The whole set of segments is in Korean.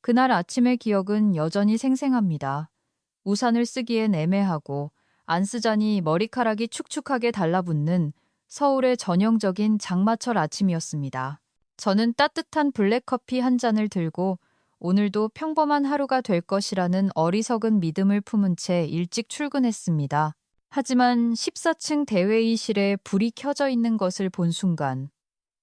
그날 아침의 기억은 여전히 생생합니다. 우산을 쓰기엔 애매하고 안 쓰자니 머리카락이 축축하게 달라붙는 서울의 전형적인 장마철 아침이었습니다. 저는 따뜻한 블랙커피 한 잔을 들고 오늘도 평범한 하루가 될 것이라는 어리석은 믿음을 품은 채 일찍 출근했습니다. 하지만 14층 대회의실에 불이 켜져 있는 것을 본 순간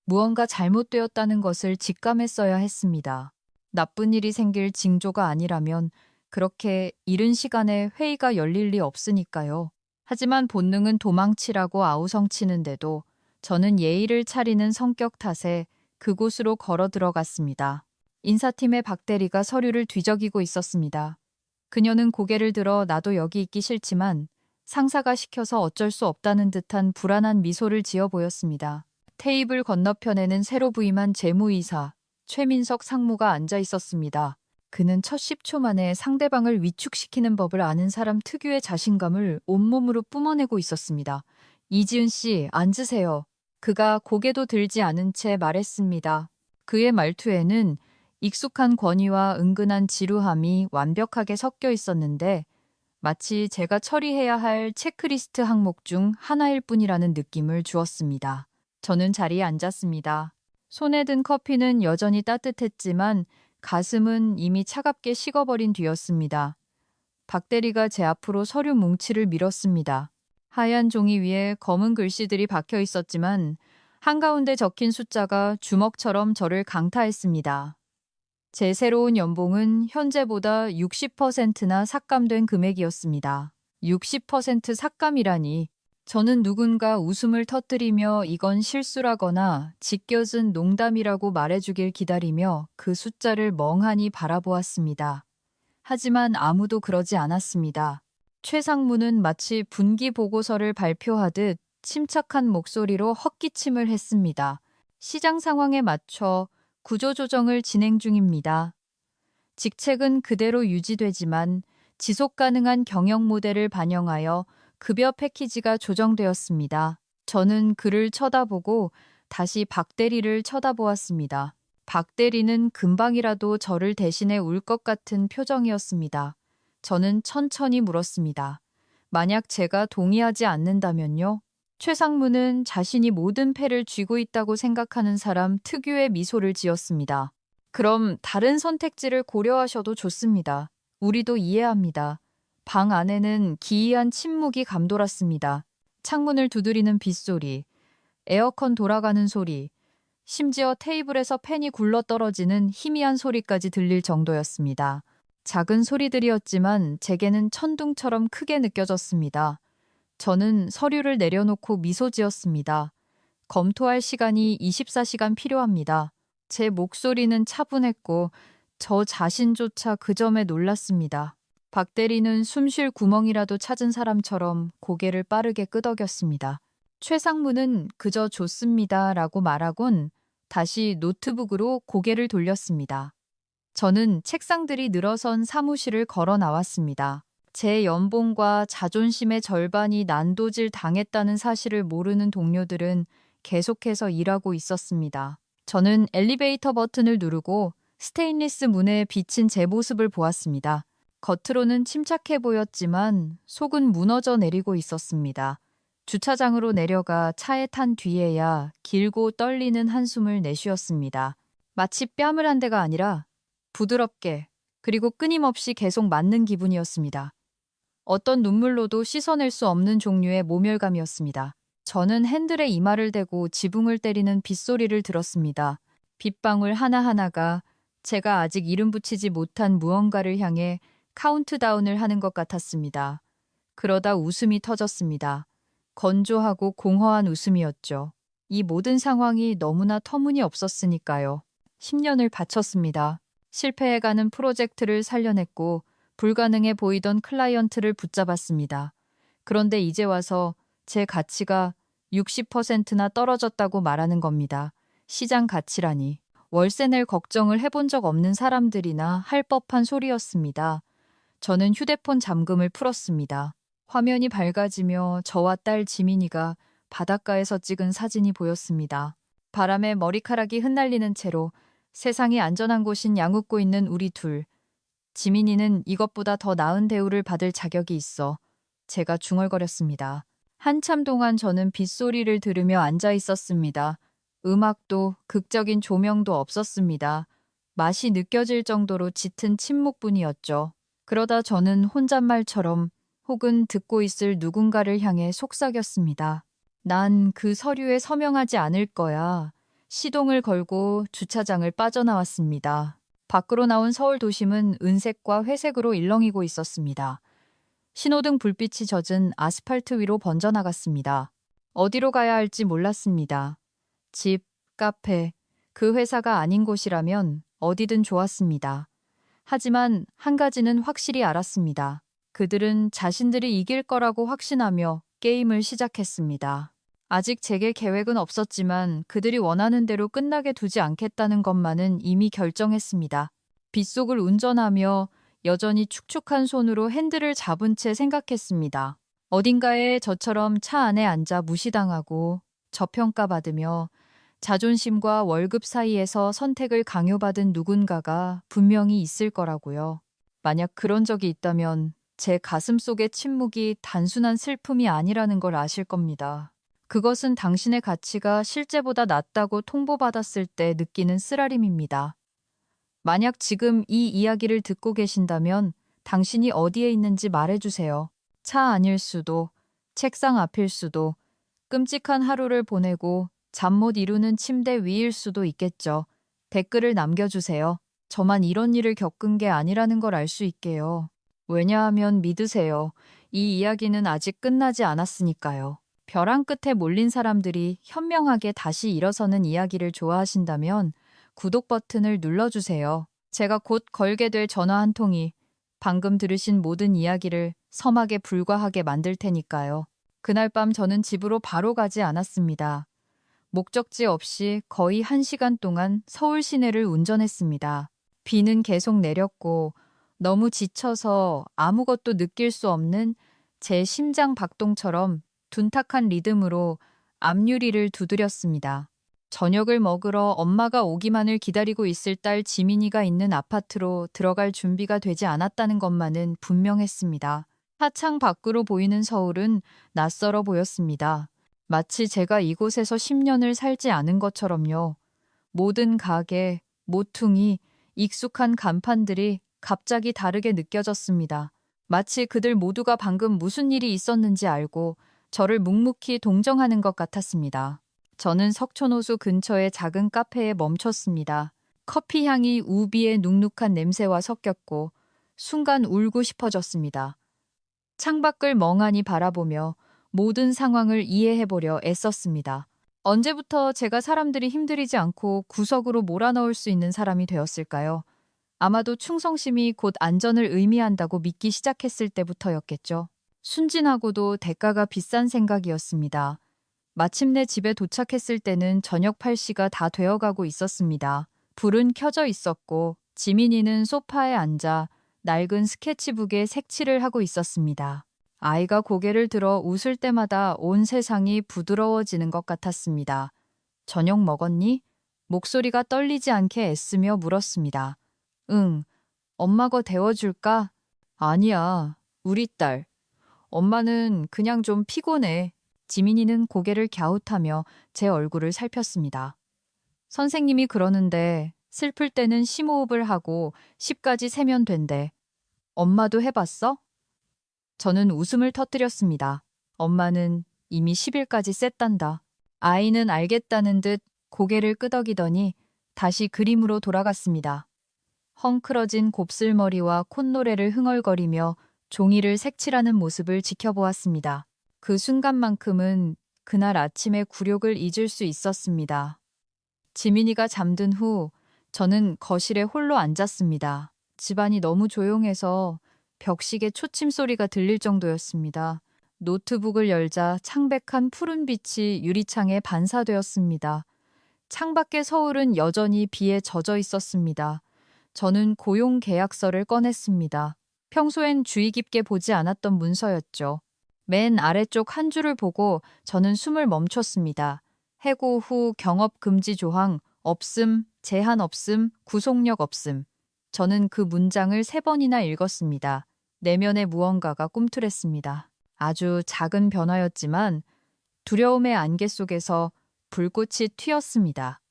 무언가 잘못되었다는 것을 직감했어야 했습니다. 나쁜 일이 생길 징조가 아니라면 그렇게 이른 시간에 회의가 열릴 리 없으니까요. 하지만 본능은 도망치라고 아우성치는데도 저는 예의를 차리는 성격 탓에 그곳으로 걸어 들어갔습니다. 인사팀의 박 대리가 서류를 뒤적이고 있었습니다. 그녀는 고개를 들어 나도 여기 있기 싫지만 상사가 시켜서 어쩔 수 없다는 듯한 불안한 미소를 지어 보였습니다. 테이블 건너편에는 새로 부임한 재무이사 최민석 상무가 앉아 있었습니다. 그는 첫 10초 만에 상대방을 위축시키는 법을 아는 사람 특유의 자신감을 온몸으로 뿜어내고 있었습니다. 이지은 씨, 앉으세요. 그가 고개도 들지 않은 채 말했습니다. 그의 말투에는 익숙한 권위와 은근한 지루함이 완벽하게 섞여 있었는데 마치 제가 처리해야 할 체크리스트 항목 중 하나일 뿐이라는 느낌을 주었습니다. 저는 자리에 앉았습니다. 손에 든 커피는 여전히 따뜻했지만 가슴은 이미 차갑게 식어버린 뒤였습니다. 박 대리가 제 앞으로 서류 뭉치를 밀었습니다. 하얀 종이 위에 검은 글씨들이 박혀 있었지만 한가운데 적힌 숫자가 주먹처럼 저를 강타했습니다. 제 새로운 연봉은 현재보다 60%나 삭감된 금액이었습니다. 60% 삭감이라니. 저는 누군가 웃음을 터뜨리며 이건 실수라거나 지껴진 농담이라고 말해주길 기다리며 그 숫자를 멍하니 바라보았습니다. 하지만 아무도 그러지 않았습니다. 최 상무는 마치 분기 보고서를 발표하듯 침착한 목소리로 헛기침을 했습니다. 시장 상황에 맞춰 구조조정을 진행 중입니다. 직책은 그대로 유지되지만 지속 가능한 경영 모델을 반영하여 급여 패키지가 조정되었습니다. 저는 그를 쳐다보고 다시 박 대리를 쳐다보았습니다. 박 대리는 금방이라도 저를 대신해 울 것 같은 표정이었습니다. 저는 천천히 물었습니다. 만약 제가 동의하지 않는다면요? 최 상무는 자신이 모든 패를 쥐고 있다고 생각하는 사람 특유의 미소를 지었습니다. 그럼 다른 선택지를 고려하셔도 좋습니다. 우리도 이해합니다. 방 안에는 기이한 침묵이 감돌았습니다. 창문을 두드리는 빗소리, 에어컨 돌아가는 소리, 심지어 테이블에서 펜이 굴러떨어지는 희미한 소리까지 들릴 정도였습니다. 작은 소리들이었지만 제게는 천둥처럼 크게 느껴졌습니다. 저는 서류를 내려놓고 미소 지었습니다. 검토할 시간이 24시간 필요합니다. 제 목소리는 차분했고 저 자신조차 그 점에 놀랐습니다. 박 대리는 숨 쉴 구멍이라도 찾은 사람처럼 고개를 빠르게 끄덕였습니다. 최 상무는 그저 좋습니다 라고 말하곤 다시 노트북으로 고개를 돌렸습니다. 저는 책상들이 늘어선 사무실을 걸어 나왔습니다. 제 연봉과 자존심의 절반이 난도질 당했다는 사실을 모르는 동료들은 계속해서 일하고 있었습니다. 저는 엘리베이터 버튼을 누르고 스테인리스 문에 비친 제 모습을 보았습니다. 겉으로는 침착해 보였지만 속은 무너져 내리고 있었습니다. 주차장으로 내려가 차에 탄 뒤에야 길고 떨리는 한숨을 내쉬었습니다. 마치 뺨을 한 대가 아니라 부드럽게 그리고 끊임없이 계속 맞는 기분이었습니다. 어떤 눈물로도 씻어낼 수 없는 종류의 모멸감이었습니다. 저는 핸들에 이마를 대고 지붕을 때리는 빗소리를 들었습니다. 빗방울 하나하나가 제가 아직 이름 붙이지 못한 무언가를 향해 카운트다운을 하는 것 같았습니다. 그러다 웃음이 터졌습니다. 건조하고 공허한 웃음이었죠. 이 모든 상황이 너무나 터무니없었으니까요. 10년을 바쳤습니다. 실패해가는 프로젝트를 살려냈고 불가능해 보이던 클라이언트를 붙잡았습니다. 그런데 이제 와서 제 가치가 60%나 떨어졌다고 말하는 겁니다. 시장 가치라니. 월세 낼 걱정을 해본 적 없는 사람들이나 할 법한 소리였습니다. 저는 휴대폰 잠금을 풀었습니다. 화면이 밝아지며 저와 딸 지민이가 바닷가에서 찍은 사진이 보였습니다. 바람에 머리카락이 흩날리는 채로 세상이 안전한 곳인 양웃고 있는 우리 둘. 지민이는 이것보다 더 나은 대우를 받을 자격이 있어. 제가 중얼거렸습니다. 한참 동안 저는 빗소리를 들으며 앉아 있었습니다. 음악도 극적인 조명도 없었습니다. 맛이 느껴질 정도로 짙은 침묵뿐이었죠. 그러다 저는 혼잣말처럼 혹은 듣고 있을 누군가를 향해 속삭였습니다. 난 그 서류에 서명하지 않을 거야. 시동을 걸고 주차장을 빠져나왔습니다. 밖으로 나온 서울 도심은 은색과 회색으로 일렁이고 있었습니다. 신호등 불빛이 젖은 아스팔트 위로 번져나갔습니다. 어디로 가야 할지 몰랐습니다. 집, 카페, 그 회사가 아닌 곳이라면 어디든 좋았습니다. 하지만 한 가지는 확실히 알았습니다. 그들은 자신들이 이길 거라고 확신하며 게임을 시작했습니다. 아직 제게 계획은 없었지만 그들이 원하는 대로 끝나게 두지 않겠다는 것만은 이미 결정했습니다. 빗속을 운전하며 여전히 축축한 손으로 핸들을 잡은 채 생각했습니다. 어딘가에 저처럼 차 안에 앉아 무시당하고 저평가받으며 자존심과 월급 사이에서 선택을 강요받은 누군가가 분명히 있을 거라고요. 만약 그런 적이 있다면 제 가슴 속의 침묵이 단순한 슬픔이 아니라는 걸 아실 겁니다. 그것은 당신의 가치가 실제보다 낮다고 통보받았을 때 느끼는 쓰라림입니다. 만약 지금 이 이야기를 듣고 계신다면 당신이 어디에 있는지 말해주세요. 차 안일 수도, 책상 앞일 수도, 끔찍한 하루를 보내고 잠 못 이루는 침대 위일 수도 있겠죠. 댓글을 남겨주세요. 저만 이런 일을 겪은 게 아니라는 걸 알 수 있게요. 왜냐하면 믿으세요. 이 이야기는 아직 끝나지 않았으니까요. 벼랑 끝에 몰린 사람들이 현명하게 다시 일어서는 이야기를 좋아하신다면 구독 버튼을 눌러주세요. 제가 곧 걸게 될 전화 한 통이 방금 들으신 모든 이야기를 서막에 불과하게 만들 테니까요. 그날 밤 저는 집으로 바로 가지 않았습니다. 목적지 없이 거의 1시간 동안 서울 시내를 운전했습니다. 비는 계속 내렸고 너무 지쳐서 아무것도 느낄 수 없는 제 심장 박동처럼 둔탁한 리듬으로 앞유리를 두드렸습니다. 저녁을 먹으러 엄마가 오기만을 기다리고 있을 딸 지민이가 있는 아파트로 들어갈 준비가 되지 않았다는 것만은 분명했습니다. 차창 밖으로 보이는 서울은 낯설어 보였습니다. 마치 제가 이곳에서 10년을 살지 않은 것처럼요. 모든 가게, 모퉁이, 익숙한 간판들이 갑자기 다르게 느껴졌습니다. 마치 그들 모두가 방금 무슨 일이 있었는지 알고 저를 묵묵히 동정하는 것 같았습니다. 저는 석촌호수 근처의 작은 카페에 멈췄습니다. 커피 향이 우비의 눅눅한 냄새와 섞였고 순간 울고 싶어졌습니다. 창밖을 멍하니 바라보며 모든 상황을 이해해보려 애썼습니다. 언제부터 제가 사람들이 힘들이지 않고 구석으로 몰아넣을 수 있는 사람이 되었을까요? 아마도 충성심이 곧 안전을 의미한다고 믿기 시작했을 때부터였겠죠. 순진하고도 대가가 비싼 생각이었습니다. 마침내 집에 도착했을 때는 저녁 8시가 다 되어가고 있었습니다. 불은 켜져 있었고 지민이는 소파에 앉아 낡은 스케치북에 색칠을 하고 있었습니다. 아이가 고개를 들어 웃을 때마다 온 세상이 부드러워지는 것 같았습니다. 저녁 먹었니? 목소리가 떨리지 않게 애쓰며 물었습니다. 응. 엄마 거 데워줄까? 아니야. 우리 딸. 엄마는 그냥 좀 피곤해. 지민이는 고개를 갸웃하며 제 얼굴을 살폈습니다. 선생님이 그러는데 슬플 때는 심호흡을 하고 10까지 세면 된대. 엄마도 해봤어? 저는 웃음을 터뜨렸습니다. 엄마는 이미 10일까지 셌단다. 아이는 알겠다는 듯 고개를 끄덕이더니 다시 그림으로 돌아갔습니다. 헝클어진 곱슬머리와 콧노래를 흥얼거리며 종이를 색칠하는 모습을 지켜보았습니다. 그 순간만큼은 그날 아침의 굴욕을 잊을 수 있었습니다. 지민이가 잠든 후 저는 거실에 홀로 앉았습니다. 집안이 너무 조용해서 벽시계 초침 소리가 들릴 정도였습니다. 노트북을 열자 창백한 푸른 빛이 유리창에 반사되었습니다. 창밖의 서울은 여전히 비에 젖어 있었습니다. 저는 고용 계약서를 꺼냈습니다. 평소엔 주의 깊게 보지 않았던 문서였죠. 맨 아래쪽 한 줄을 보고 저는 숨을 멈췄습니다. 해고 후 경업 금지 조항 없음 제한 없음, 구속력 없음. 저는 그 문장을 3번이나 읽었습니다. 내면의 무언가가 꿈틀했습니다. 아주 작은 변화였지만 두려움의 안개 속에서 불꽃이 튀었습니다.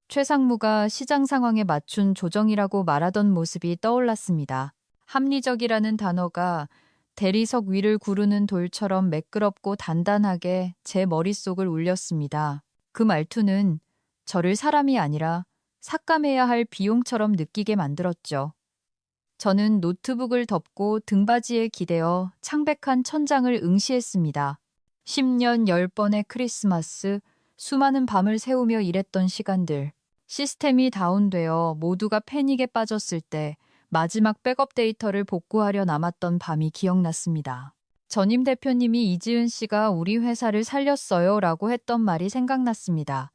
최상무가 시장 상황에 맞춘 조정이라고 말하던 모습이 떠올랐습니다. 합리적이라는 단어가 대리석 위를 구르는 돌처럼 매끄럽고 단단하게 제 머릿속을 울렸습니다. 그 말투는 저를 사람이 아니라 삭감해야 할 비용처럼 느끼게 만들었죠. 저는 노트북을 덮고 등받이에 기대어 창백한 천장을 응시했습니다. 10년 10번의 크리스마스, 수많은 밤을 새우며 일했던 시간들, 시스템이 다운되어 모두가 패닉에 빠졌을 때 마지막 백업 데이터를 복구하려 남았던 밤이 기억났습니다. 전임 대표님이 이지은 씨가 우리 회사를 살렸어요 라고 했던 말이 생각났습니다.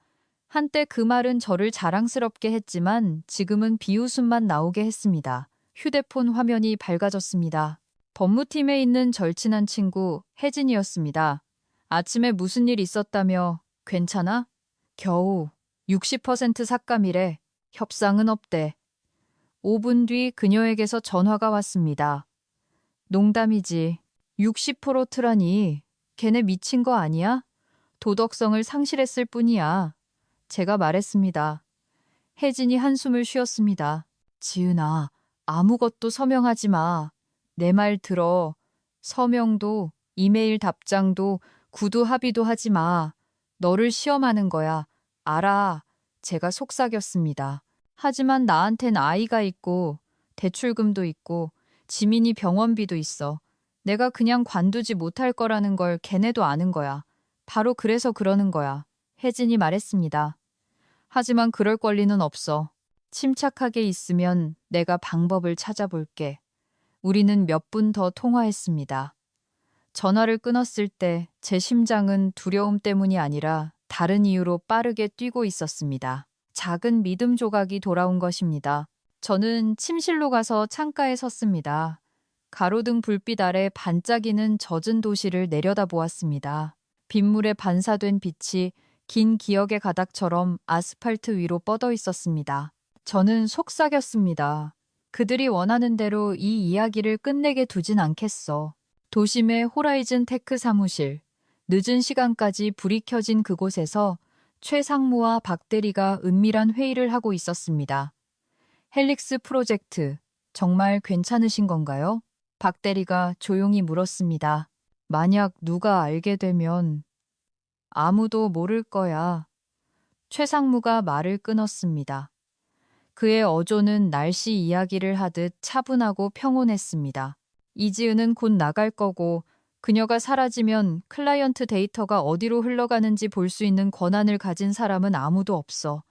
한때 그 말은 저를 자랑스럽게 했지만 지금은 비웃음만 나오게 했습니다. 휴대폰 화면이 밝아졌습니다. 법무팀에 있는 절친한 친구 혜진이었습니다. 아침에 무슨 일 있었다며 괜찮아? 겨우 60% 삭감이래. 협상은 없대. 5분 뒤 그녀에게서 전화가 왔습니다. 농담이지. 60%트라니. 걔네 미친 거 아니야? 도덕성을 상실했을 뿐이야. 제가 말했습니다. 혜진이 한숨을 쉬었습니다. 지은아, 아무것도 서명하지 마. 내 말 들어. 서명도, 이메일 답장도, 구두 합의도 하지 마. 너를 시험하는 거야. 알아. 제가 속삭였습니다. 하지만 나한텐 아이가 있고, 대출금도 있고, 지민이 병원비도 있어. 내가 그냥 관두지 못할 거라는 걸 걔네도 아는 거야. 바로 그래서 그러는 거야. 혜진이 말했습니다. 하지만 그럴 권리는 없어. 침착하게 있으면 내가 방법을 찾아볼게. 우리는 몇 분 더 통화했습니다. 전화를 끊었을 때 제 심장은 두려움 때문이 아니라 다른 이유로 빠르게 뛰고 있었습니다. 작은 믿음 조각이 돌아온 것입니다. 저는 침실로 가서 창가에 섰습니다. 가로등 불빛 아래 반짝이는 젖은 도시를 내려다보았습니다. 빗물에 반사된 빛이 긴 기억의 가닥처럼 아스팔트 위로 뻗어 있었습니다. 저는 속삭였습니다. 그들이 원하는 대로 이 이야기를 끝내게 두진 않겠어. 도심의 호라이즌 테크 사무실, 늦은 시간까지 불이 켜진 그곳에서 최상무와 박 대리가 은밀한 회의를 하고 있었습니다. 헬릭스 프로젝트, 정말 괜찮으신 건가요? 박 대리가 조용히 물었습니다. 만약 누가 알게 되면 아무도 모를 거야. 최상무가 말을 끊었습니다. 그의 어조는 날씨 이야기를 하듯 차분하고 평온했습니다. 이지은은 곧 나갈 거고 그녀가 사라지면 클라이언트 데이터가 어디로 흘러가는지 볼 수 있는 권한을 가진 사람은 아무도 없어.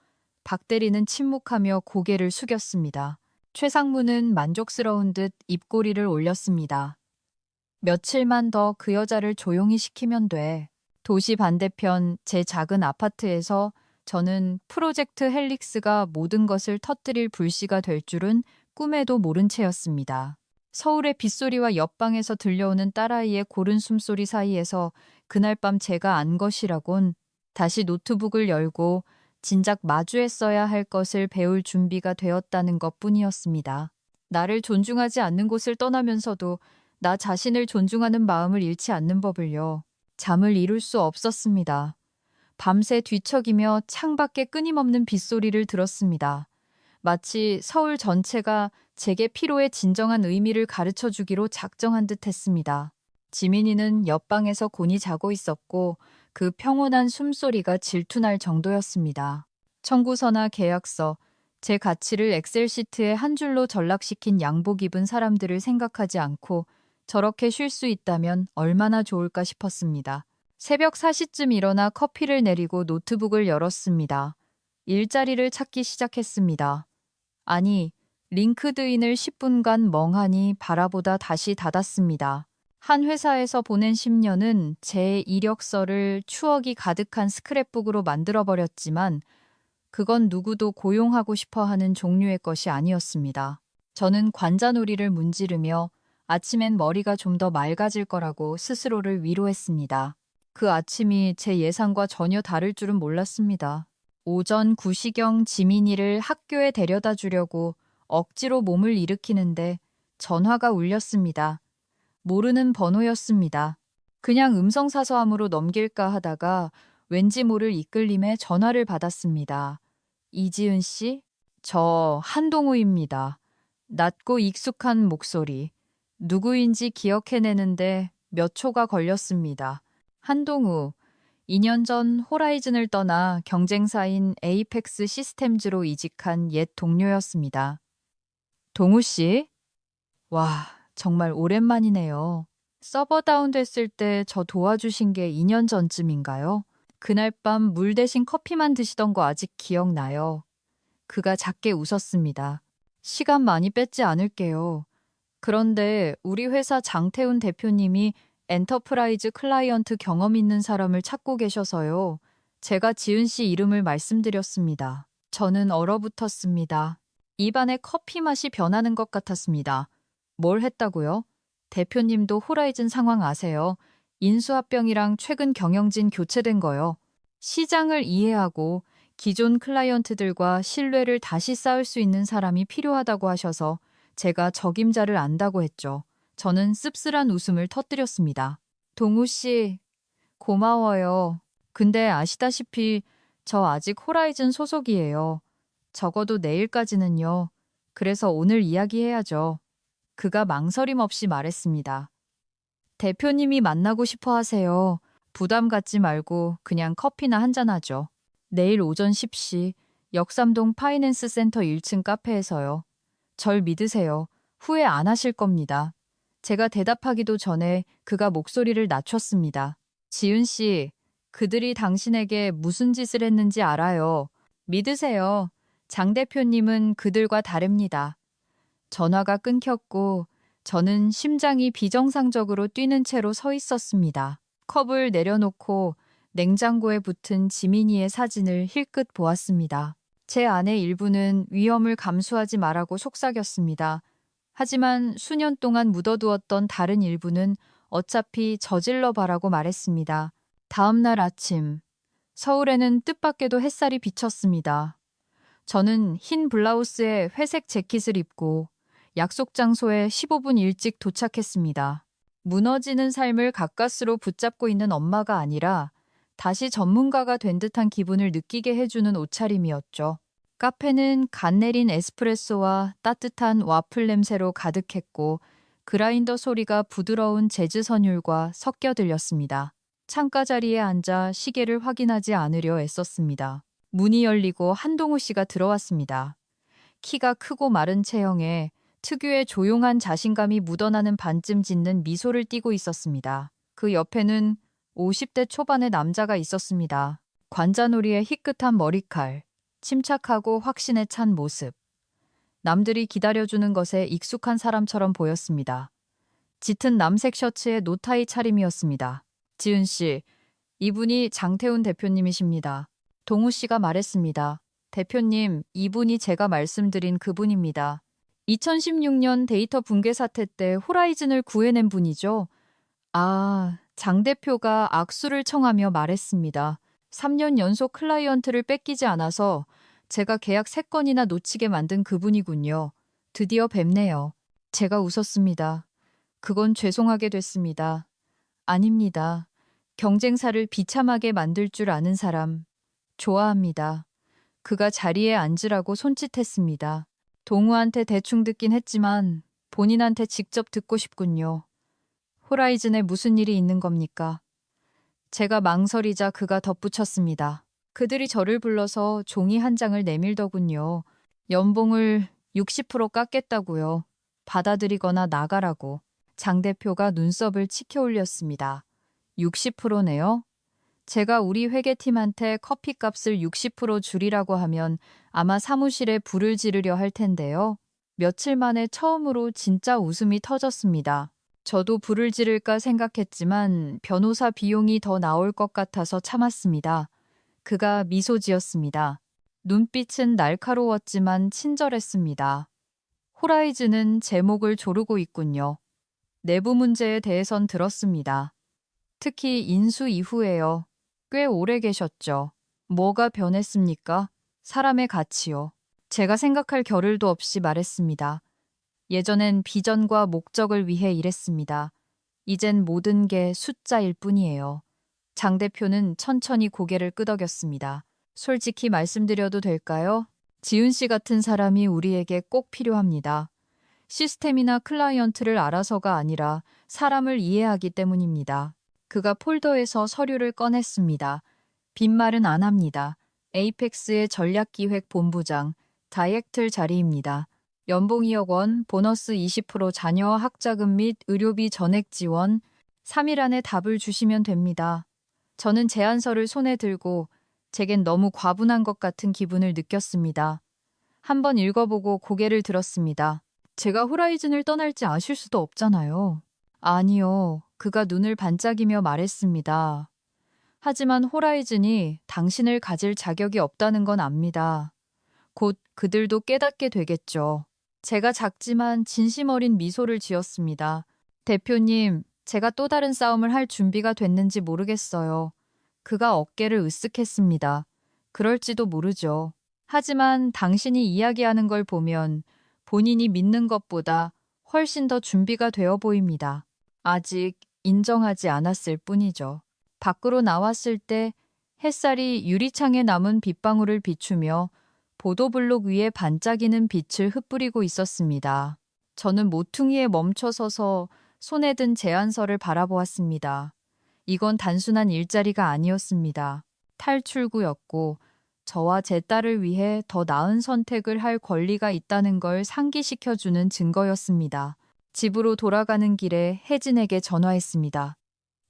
박 대리는 침묵하며 고개를 숙였습니다. 최상무는 만족스러운 듯 입꼬리를 올렸습니다. 며칠만 더 그 여자를 조용히 시키면 돼. 도시 반대편 제 작은 아파트에서 저는 프로젝트 헬릭스가 모든 것을 터뜨릴 불씨가 될 줄은 꿈에도 모른 채였습니다. 서울의 빗소리와 옆방에서 들려오는 딸아이의 고른 숨소리 사이에서 그날 밤 제가 안 것이라곤 다시 노트북을 열고 진작 마주했어야 할 것을 배울 준비가 되었다는 것뿐이었습니다. 나를 존중하지 않는 곳을 떠나면서도 나 자신을 존중하는 마음을 잃지 않는 법을요. 잠을 이룰 수 없었습니다. 밤새 뒤척이며 창밖에 끊임없는 빗소리를 들었습니다. 마치 서울 전체가 제게 피로의 진정한 의미를 가르쳐 주기로 작정한 듯 했습니다. 지민이는 옆방에서 곤히 자고 있었고 그 평온한 숨소리가 질투날 정도였습니다. 청구서나 계약서, 제 가치를 엑셀시트에 한 줄로 전락시킨 양복 입은 사람들을 생각하지 않고 저렇게 쉴 수 있다면 얼마나 좋을까 싶었습니다. 새벽 4시쯤 일어나 커피를 내리고 노트북을 열었습니다. 일자리를 찾기 시작했습니다. 아니, 링크드인을 10분간 멍하니 바라보다 다시 닫았습니다. 한 회사에서 보낸 10년은 제 이력서를 추억이 가득한 스크랩북으로 만들어버렸지만 그건 누구도 고용하고 싶어 하는 종류의 것이 아니었습니다. 저는 관자놀이를 문지르며 아침엔 머리가 좀 더 맑아질 거라고 스스로를 위로했습니다. 그 아침이 제 예상과 전혀 다를 줄은 몰랐습니다. 오전 9시경 지민이를 학교에 데려다 주려고 억지로 몸을 일으키는데 전화가 울렸습니다. 모르는 번호였습니다. 그냥 음성사서함으로 넘길까 하다가 왠지 모를 이끌림에 전화를 받았습니다. 이지은 씨? 저 한동우입니다. 낮고 익숙한 목소리. 누구인지 기억해내는데 몇 초가 걸렸습니다. 한동우. 2년 전 호라이즌을 떠나 경쟁사인 에이펙스 시스템즈로 이직한 옛 동료였습니다. 동우 씨? 와, 정말 오랜만이네요. 서버 다운됐을 때 저 도와주신 게 2년 전쯤인가요? 그날 밤 물 대신 커피만 드시던 거 아직 기억나요. 그가 작게 웃었습니다. 시간 많이 뺏지 않을게요. 그런데 우리 회사 장태훈 대표님이 엔터프라이즈 클라이언트 경험 있는 사람을 찾고 계셔서요. 제가 지은 씨 이름을 말씀드렸습니다. 저는 얼어붙었습니다. 입안에 커피 맛이 변하는 것 같았습니다. 뭘 했다고요? 대표님도 호라이즌 상황 아세요? 인수합병이랑 최근 경영진 교체된 거요. 시장을 이해하고 기존 클라이언트들과 신뢰를 다시 쌓을 수 있는 사람이 필요하다고 하셔서 제가 적임자를 안다고 했죠. 저는 씁쓸한 웃음을 터뜨렸습니다. 동우 씨, 고마워요. 근데 아시다시피 저 아직 호라이즌 소속이에요. 적어도 내일까지는요. 그래서 오늘 이야기해야죠. 그가 망설임 없이 말했습니다. 대표님이 만나고 싶어 하세요. 부담 갖지 말고 그냥 커피나 한잔하죠. 내일 오전 10시 역삼동 파이낸스 센터 1층 카페에서요. 절 믿으세요. 후회 안 하실 겁니다. 제가 대답하기도 전에 그가 목소리를 낮췄습니다. 지은 씨, 그들이 당신에게 무슨 짓을 했는지 알아요. 믿으세요. 장 대표님은 그들과 다릅니다. 전화가 끊겼고 저는 심장이 비정상적으로 뛰는 채로 서 있었습니다. 컵을 내려놓고 냉장고에 붙은 지민이의 사진을 힐끗 보았습니다. 제 아내 일부는 위험을 감수하지 말라고 속삭였습니다. 하지만 수년 동안 묻어두었던 다른 일부는 어차피 저질러 봐라고 말했습니다. 다음 날 아침, 서울에는 뜻밖에도 햇살이 비쳤습니다. 저는 흰 블라우스에 회색 재킷을 입고 약속 장소에 15분 일찍 도착했습니다. 무너지는 삶을 가까스로 붙잡고 있는 엄마가 아니라 다시 전문가가 된 듯한 기분을 느끼게 해주는 옷차림이었죠. 카페는 간 내린 에스프레소와 따뜻한 와플 냄새로 가득했고 그라인더 소리가 부드러운 재즈 선율과 섞여 들렸습니다. 창가 자리에 앉아 시계를 확인하지 않으려 애썼습니다. 문이 열리고 한동우 씨가 들어왔습니다. 키가 크고 마른 체형에 특유의 조용한 자신감이 묻어나는 반쯤 짓는 미소를 띠고 있었습니다. 그 옆에는 50대 초반의 남자가 있었습니다. 관자놀이의 희끗한 머리칼, 침착하고 확신에 찬 모습. 남들이 기다려주는 것에 익숙한 사람처럼 보였습니다. 짙은 남색 셔츠에 노타이 차림이었습니다. 지은 씨, 이분이 장태훈 대표님이십니다. 동우 씨가 말했습니다. 대표님, 이분이 제가 말씀드린 그분입니다. 2016년 데이터 붕괴 사태 때 호라이즌을 구해낸 분이죠. 아, 장 대표가 악수를 청하며 말했습니다. 3년 연속 클라이언트를 뺏기지 않아서 제가 계약 3건이나 놓치게 만든 그분이군요. 드디어 뵙네요. 제가 웃었습니다. 그건 죄송하게 됐습니다. 아닙니다. 경쟁사를 비참하게 만들 줄 아는 사람. 좋아합니다. 그가 자리에 앉으라고 손짓했습니다. 동우한테 대충 듣긴 했지만 본인한테 직접 듣고 싶군요. 호라이즌에 무슨 일이 있는 겁니까? 제가 망설이자 그가 덧붙였습니다. 그들이 저를 불러서 종이 한 장을 내밀더군요. 연봉을 60% 깎겠다고요. 받아들이거나 나가라고. 장 대표가 눈썹을 치켜 올렸습니다. 60%네요? 제가 우리 회계팀한테 커피값을 60% 줄이라고 하면 아마 사무실에 불을 지르려 할 텐데요. 며칠 만에 처음으로 진짜 웃음이 터졌습니다. 저도 불을 지를까 생각했지만 변호사 비용이 더 나올 것 같아서 참았습니다. 그가 미소 지었습니다. 눈빛은 날카로웠지만 친절했습니다. 호라이즌은 제목을 조르고 있군요. 내부 문제에 대해선 들었습니다. 특히 인수 이후에요. 꽤 오래 계셨죠. 뭐가 변했습니까? 사람의 가치요. 제가 생각할 겨를도 없이 말했습니다. 예전엔 비전과 목적을 위해 일했습니다. 이젠 모든 게 숫자일 뿐이에요. 장 대표는 천천히 고개를 끄덕였습니다. 솔직히 말씀드려도 될까요? 지은 씨 같은 사람이 우리에게 꼭 필요합니다. 시스템이나 클라이언트를 알아서가 아니라 사람을 이해하기 때문입니다. 그가 폴더에서 서류를 꺼냈습니다. 빈말은 안 합니다. 에이펙스의 전략기획본부장, 다이렉틀 자리입니다. 연봉 2억 원, 보너스 20% 자녀 학자금 및 의료비 전액 지원, 3일 안에 답을 주시면 됩니다. 저는 제안서를 손에 들고 제겐 너무 과분한 것 같은 기분을 느꼈습니다. 한번 읽어보고 고개를 들었습니다. 제가 호라이즌을 떠날지 아실 수도 없잖아요. 아니요. 그가 눈을 반짝이며 말했습니다. 하지만 호라이즌이 당신을 가질 자격이 없다는 건 압니다. 곧 그들도 깨닫게 되겠죠. 제가 작지만 진심 어린 미소를 지었습니다. 대표님, 제가 또 다른 싸움을 할 준비가 됐는지 모르겠어요. 그가 어깨를 으쓱했습니다. 그럴지도 모르죠. 하지만 당신이 이야기하는 걸 보면 본인이 믿는 것보다 훨씬 더 준비가 되어 보입니다. 아직 인정하지 않았을 뿐이죠. 밖으로 나왔을 때 햇살이 유리창에 남은 빗방울을 비추며 보도블록 위에 반짝이는 빛을 흩뿌리고 있었습니다. 저는 모퉁이에 멈춰서서 손에 든 제안서를 바라보았습니다. 이건 단순한 일자리가 아니었습니다. 탈출구였고 저와 제 딸을 위해 더 나은 선택을 할 권리가 있다는 걸 상기시켜주는 증거였습니다. 집으로 돌아가는 길에 혜진에게 전화했습니다.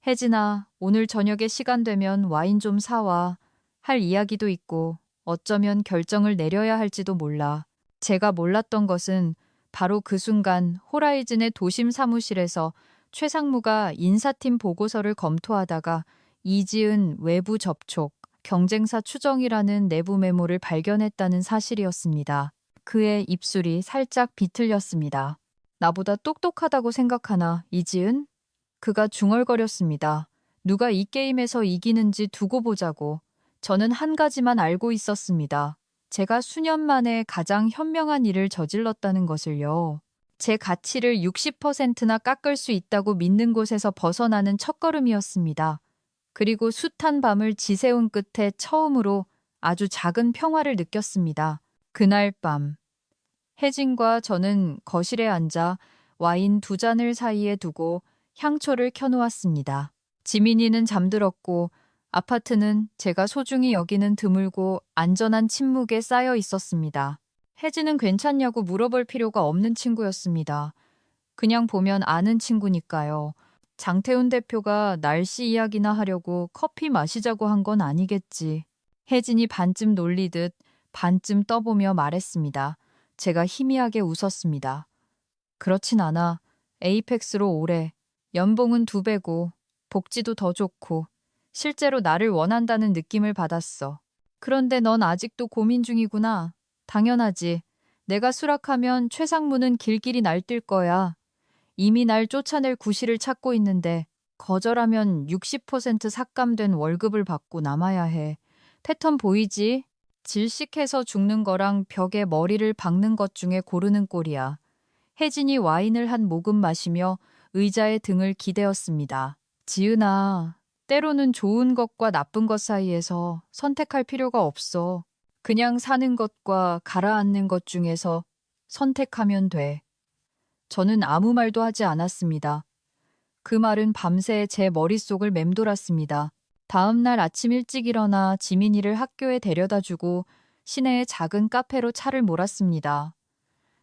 혜진아, 오늘 저녁에 시간 되면 와인 좀 사와. 할 이야기도 있고 어쩌면 결정을 내려야 할지도 몰라. 제가 몰랐던 것은 바로 그 순간 호라이즌의 도심 사무실에서 최상무가 인사팀 보고서를 검토하다가 이지은 외부 접촉, 경쟁사 추정이라는 내부 메모를 발견했다는 사실이었습니다. 그의 입술이 살짝 비틀렸습니다. 나보다 똑똑하다고 생각하나, 이지은? 그가 중얼거렸습니다. 누가 이 게임에서 이기는지 두고 보자고. 저는 한 가지만 알고 있었습니다. 제가 수년 만에 가장 현명한 일을 저질렀다는 것을요. 제 가치를 60%나 깎을 수 있다고 믿는 곳에서 벗어나는 첫걸음이었습니다. 그리고 숱한 밤을 지새운 끝에 처음으로 아주 작은 평화를 느꼈습니다. 그날 밤, 혜진과 저는 거실에 앉아 와인 2잔을 사이에 두고 향초를 켜놓았습니다. 지민이는 잠들었고 아파트는 제가 소중히 여기는 드물고 안전한 침묵에 쌓여 있었습니다. 혜진은 괜찮냐고 물어볼 필요가 없는 친구였습니다. 그냥 보면 아는 친구니까요. 장태훈 대표가 날씨 이야기나 하려고 커피 마시자고 한 건 아니겠지. 혜진이 반쯤 놀리듯 반쯤 떠보며 말했습니다. 제가 희미하게 웃었습니다. 그렇진 않아. 에이펙스로 오래. 연봉은 2배고 복지도 더 좋고 실제로 나를 원한다는 느낌을 받았어. 그런데 넌 아직도 고민 중이구나. 당연하지. 내가 수락하면 최상무는 길길이 날뛸 거야. 이미 날 쫓아낼 구실을 찾고 있는데 거절하면 60% 삭감된 월급을 받고 남아야 해. 패턴 보이지? 질식해서 죽는 거랑 벽에 머리를 박는 것 중에 고르는 꼴이야. 혜진이 와인을 한 모금 마시며 의자에 등을 기대었습니다. 지은아, 때로는 좋은 것과 나쁜 것 사이에서 선택할 필요가 없어. 그냥 사는 것과 가라앉는 것 중에서 선택하면 돼. 저는 아무 말도 하지 않았습니다. 그 말은 밤새 제 머릿속을 맴돌았습니다. 다음 날 아침 일찍 일어나 지민이를 학교에 데려다주고 시내의 작은 카페로 차를 몰았습니다.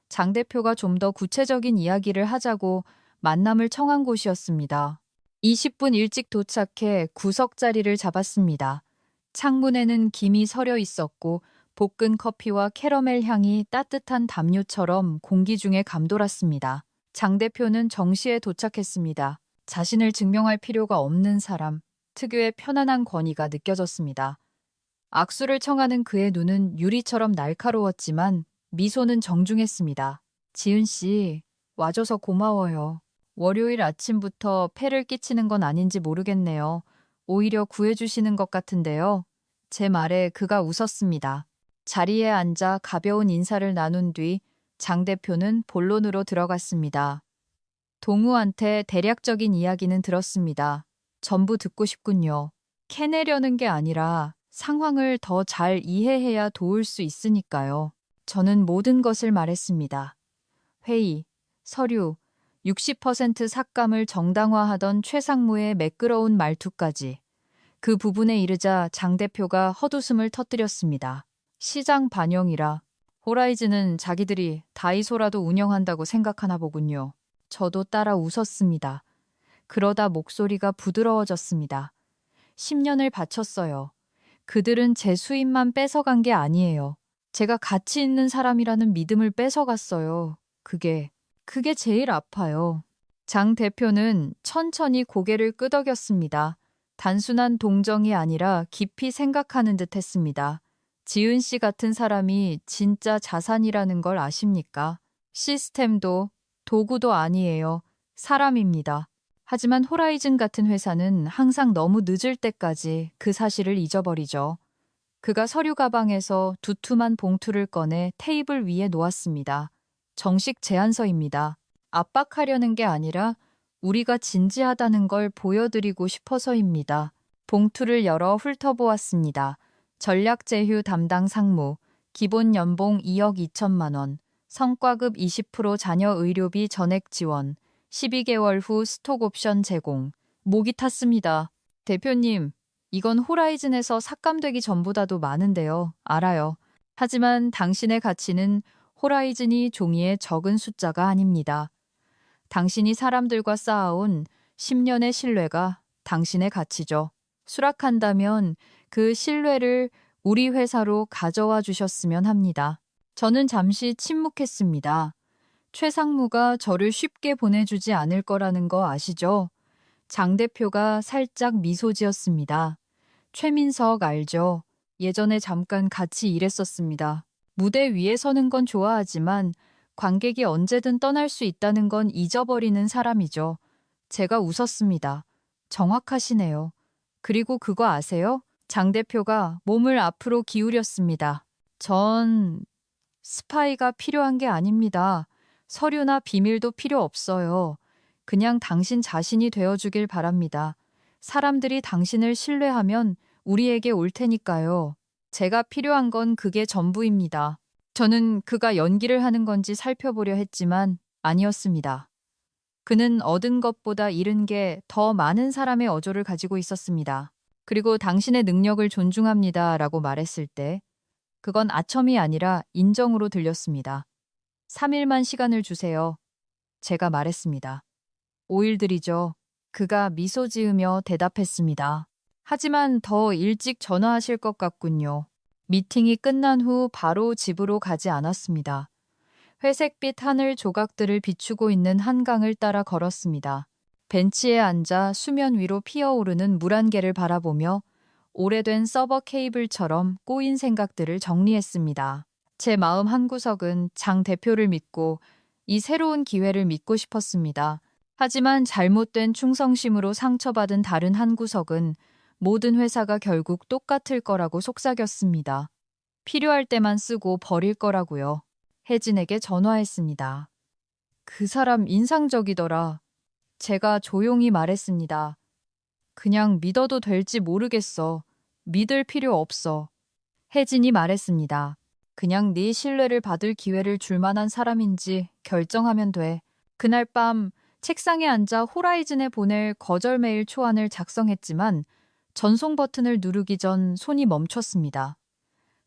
장 대표가 좀 더 구체적인 이야기를 하자고 만남을 청한 곳이었습니다. 20분 일찍 도착해 구석 자리를 잡았습니다. 창문에는 김이 서려 있었고 볶은 커피와 캐러멜 향이 따뜻한 담요처럼 공기 중에 감돌았습니다. 장 대표는 정시에 도착했습니다. 자신을 증명할 필요가 없는 사람, 특유의 편안한 권위가 느껴졌습니다. 악수를 청하는 그의 눈은 유리처럼 날카로웠지만 미소는 정중했습니다. 지은 씨, 와줘서 고마워요. 월요일 아침부터 폐를 끼치는 건 아닌지 모르겠네요. 오히려 구해주시는 것 같은데요. 제 말에 그가 웃었습니다. 자리에 앉아 가벼운 인사를 나눈 뒤 장 대표는 본론으로 들어갔습니다. 동우한테 대략적인 이야기는 들었습니다. 전부 듣고 싶군요. 캐내려는 게 아니라 상황을 더 잘 이해해야 도울 수 있으니까요. 저는 모든 것을 말했습니다. 회의, 서류, 60% 삭감을 정당화하던 최상무의 매끄러운 말투까지. 그 부분에 이르자 장 대표가 헛웃음을 터뜨렸습니다. 시장 반영이라 호라이즌은 자기들이 다이소라도 운영한다고 생각하나 보군요. 저도 따라 웃었습니다. 그러다 목소리가 부드러워졌습니다. 10년을 바쳤어요. 그들은 제 수입만 뺏어간 게 아니에요. 제가 가치 있는 사람이라는 믿음을 뺏어갔어요. 그게 제일 아파요. 장 대표는 천천히 고개를 끄덕였습니다. 단순한 동정이 아니라 깊이 생각하는 듯 했습니다. 지은 씨 같은 사람이 진짜 자산이라는 걸 아십니까? 시스템도 도구도 아니에요. 사람입니다. 하지만 호라이즌 같은 회사는 항상 너무 늦을 때까지 그 사실을 잊어버리죠. 그가 서류 가방에서 두툼한 봉투를 꺼내 테이블 위에 놓았습니다. 정식 제안서입니다. 압박하려는 게 아니라 우리가 진지하다는 걸 보여드리고 싶어서입니다. 봉투를 열어 훑어보았습니다. 전략제휴 담당 상무, 기본 연봉 2억 2천만 원, 성과급 20% 자녀 의료비 전액 지원, 12개월 후 스톡옵션 제공. 목이 탔습니다. 대표님, 이건 호라이즌에서 삭감되기 전보다도 많은데요. 알아요. 하지만 당신의 가치는 호라이즌이 종이의 적은 숫자가 아닙니다. 당신이 사람들과 쌓아온 10년의 신뢰가 당신의 가치죠. 수락한다면 그 신뢰를 우리 회사로 가져와 주셨으면 합니다. 저는 잠시 침묵했습니다. 최 상무가 저를 쉽게 보내주지 않을 거라는 거 아시죠? 장 대표가 살짝 미소 지었습니다. 최민석 알죠? 예전에 잠깐 같이 일했었습니다. 무대 위에 서는 건 좋아하지만 관객이 언제든 떠날 수 있다는 건 잊어버리는 사람이죠. 제가 웃었습니다. 정확하시네요. 그리고 그거 아세요? 장 대표가 몸을 앞으로 기울였습니다. 전 스파이가 필요한 게 아닙니다. 서류나 비밀도 필요 없어요. 그냥 당신 자신이 되어주길 바랍니다. 사람들이 당신을 신뢰하면 우리에게 올 테니까요. 제가 필요한 건 그게 전부입니다. 저는 그가 연기를 하는 건지 살펴보려 했지만 아니었습니다. 그는 얻은 것보다 잃은 게 더 많은 사람의 어조를 가지고 있었습니다. 그리고 당신의 능력을 존중합니다 라고 말했을 때 그건 아첨이 아니라 인정으로 들렸습니다. 3일만 시간을 주세요. 제가 말했습니다. 5일 드리죠. 그가 미소 지으며 대답했습니다. 하지만 더 일찍 전화하실 것 같군요. 미팅이 끝난 후 바로 집으로 가지 않았습니다. 회색빛 하늘 조각들을 비추고 있는 한강을 따라 걸었습니다. 벤치에 앉아 수면 위로 피어오르는 물 한 개를 바라보며 오래된 서버 케이블처럼 꼬인 생각들을 정리했습니다. 제 마음 한구석은 장 대표를 믿고 이 새로운 기회를 믿고 싶었습니다. 하지만 잘못된 충성심으로 상처받은 다른 한구석은 모든 회사가 결국 똑같을 거라고 속삭였습니다. 필요할 때만 쓰고 버릴 거라고요. 혜진에게 전화했습니다. 그 사람 인상적이더라. 제가 조용히 말했습니다. 그냥 믿어도 될지 모르겠어. 믿을 필요 없어. 혜진이 말했습니다. 그냥 네 신뢰를 받을 기회를 줄 만한 사람인지 결정하면 돼. 그날 밤 책상에 앉아 호라이즌에 보낼 거절 메일 초안을 작성했지만 전송 버튼을 누르기 전 손이 멈췄습니다.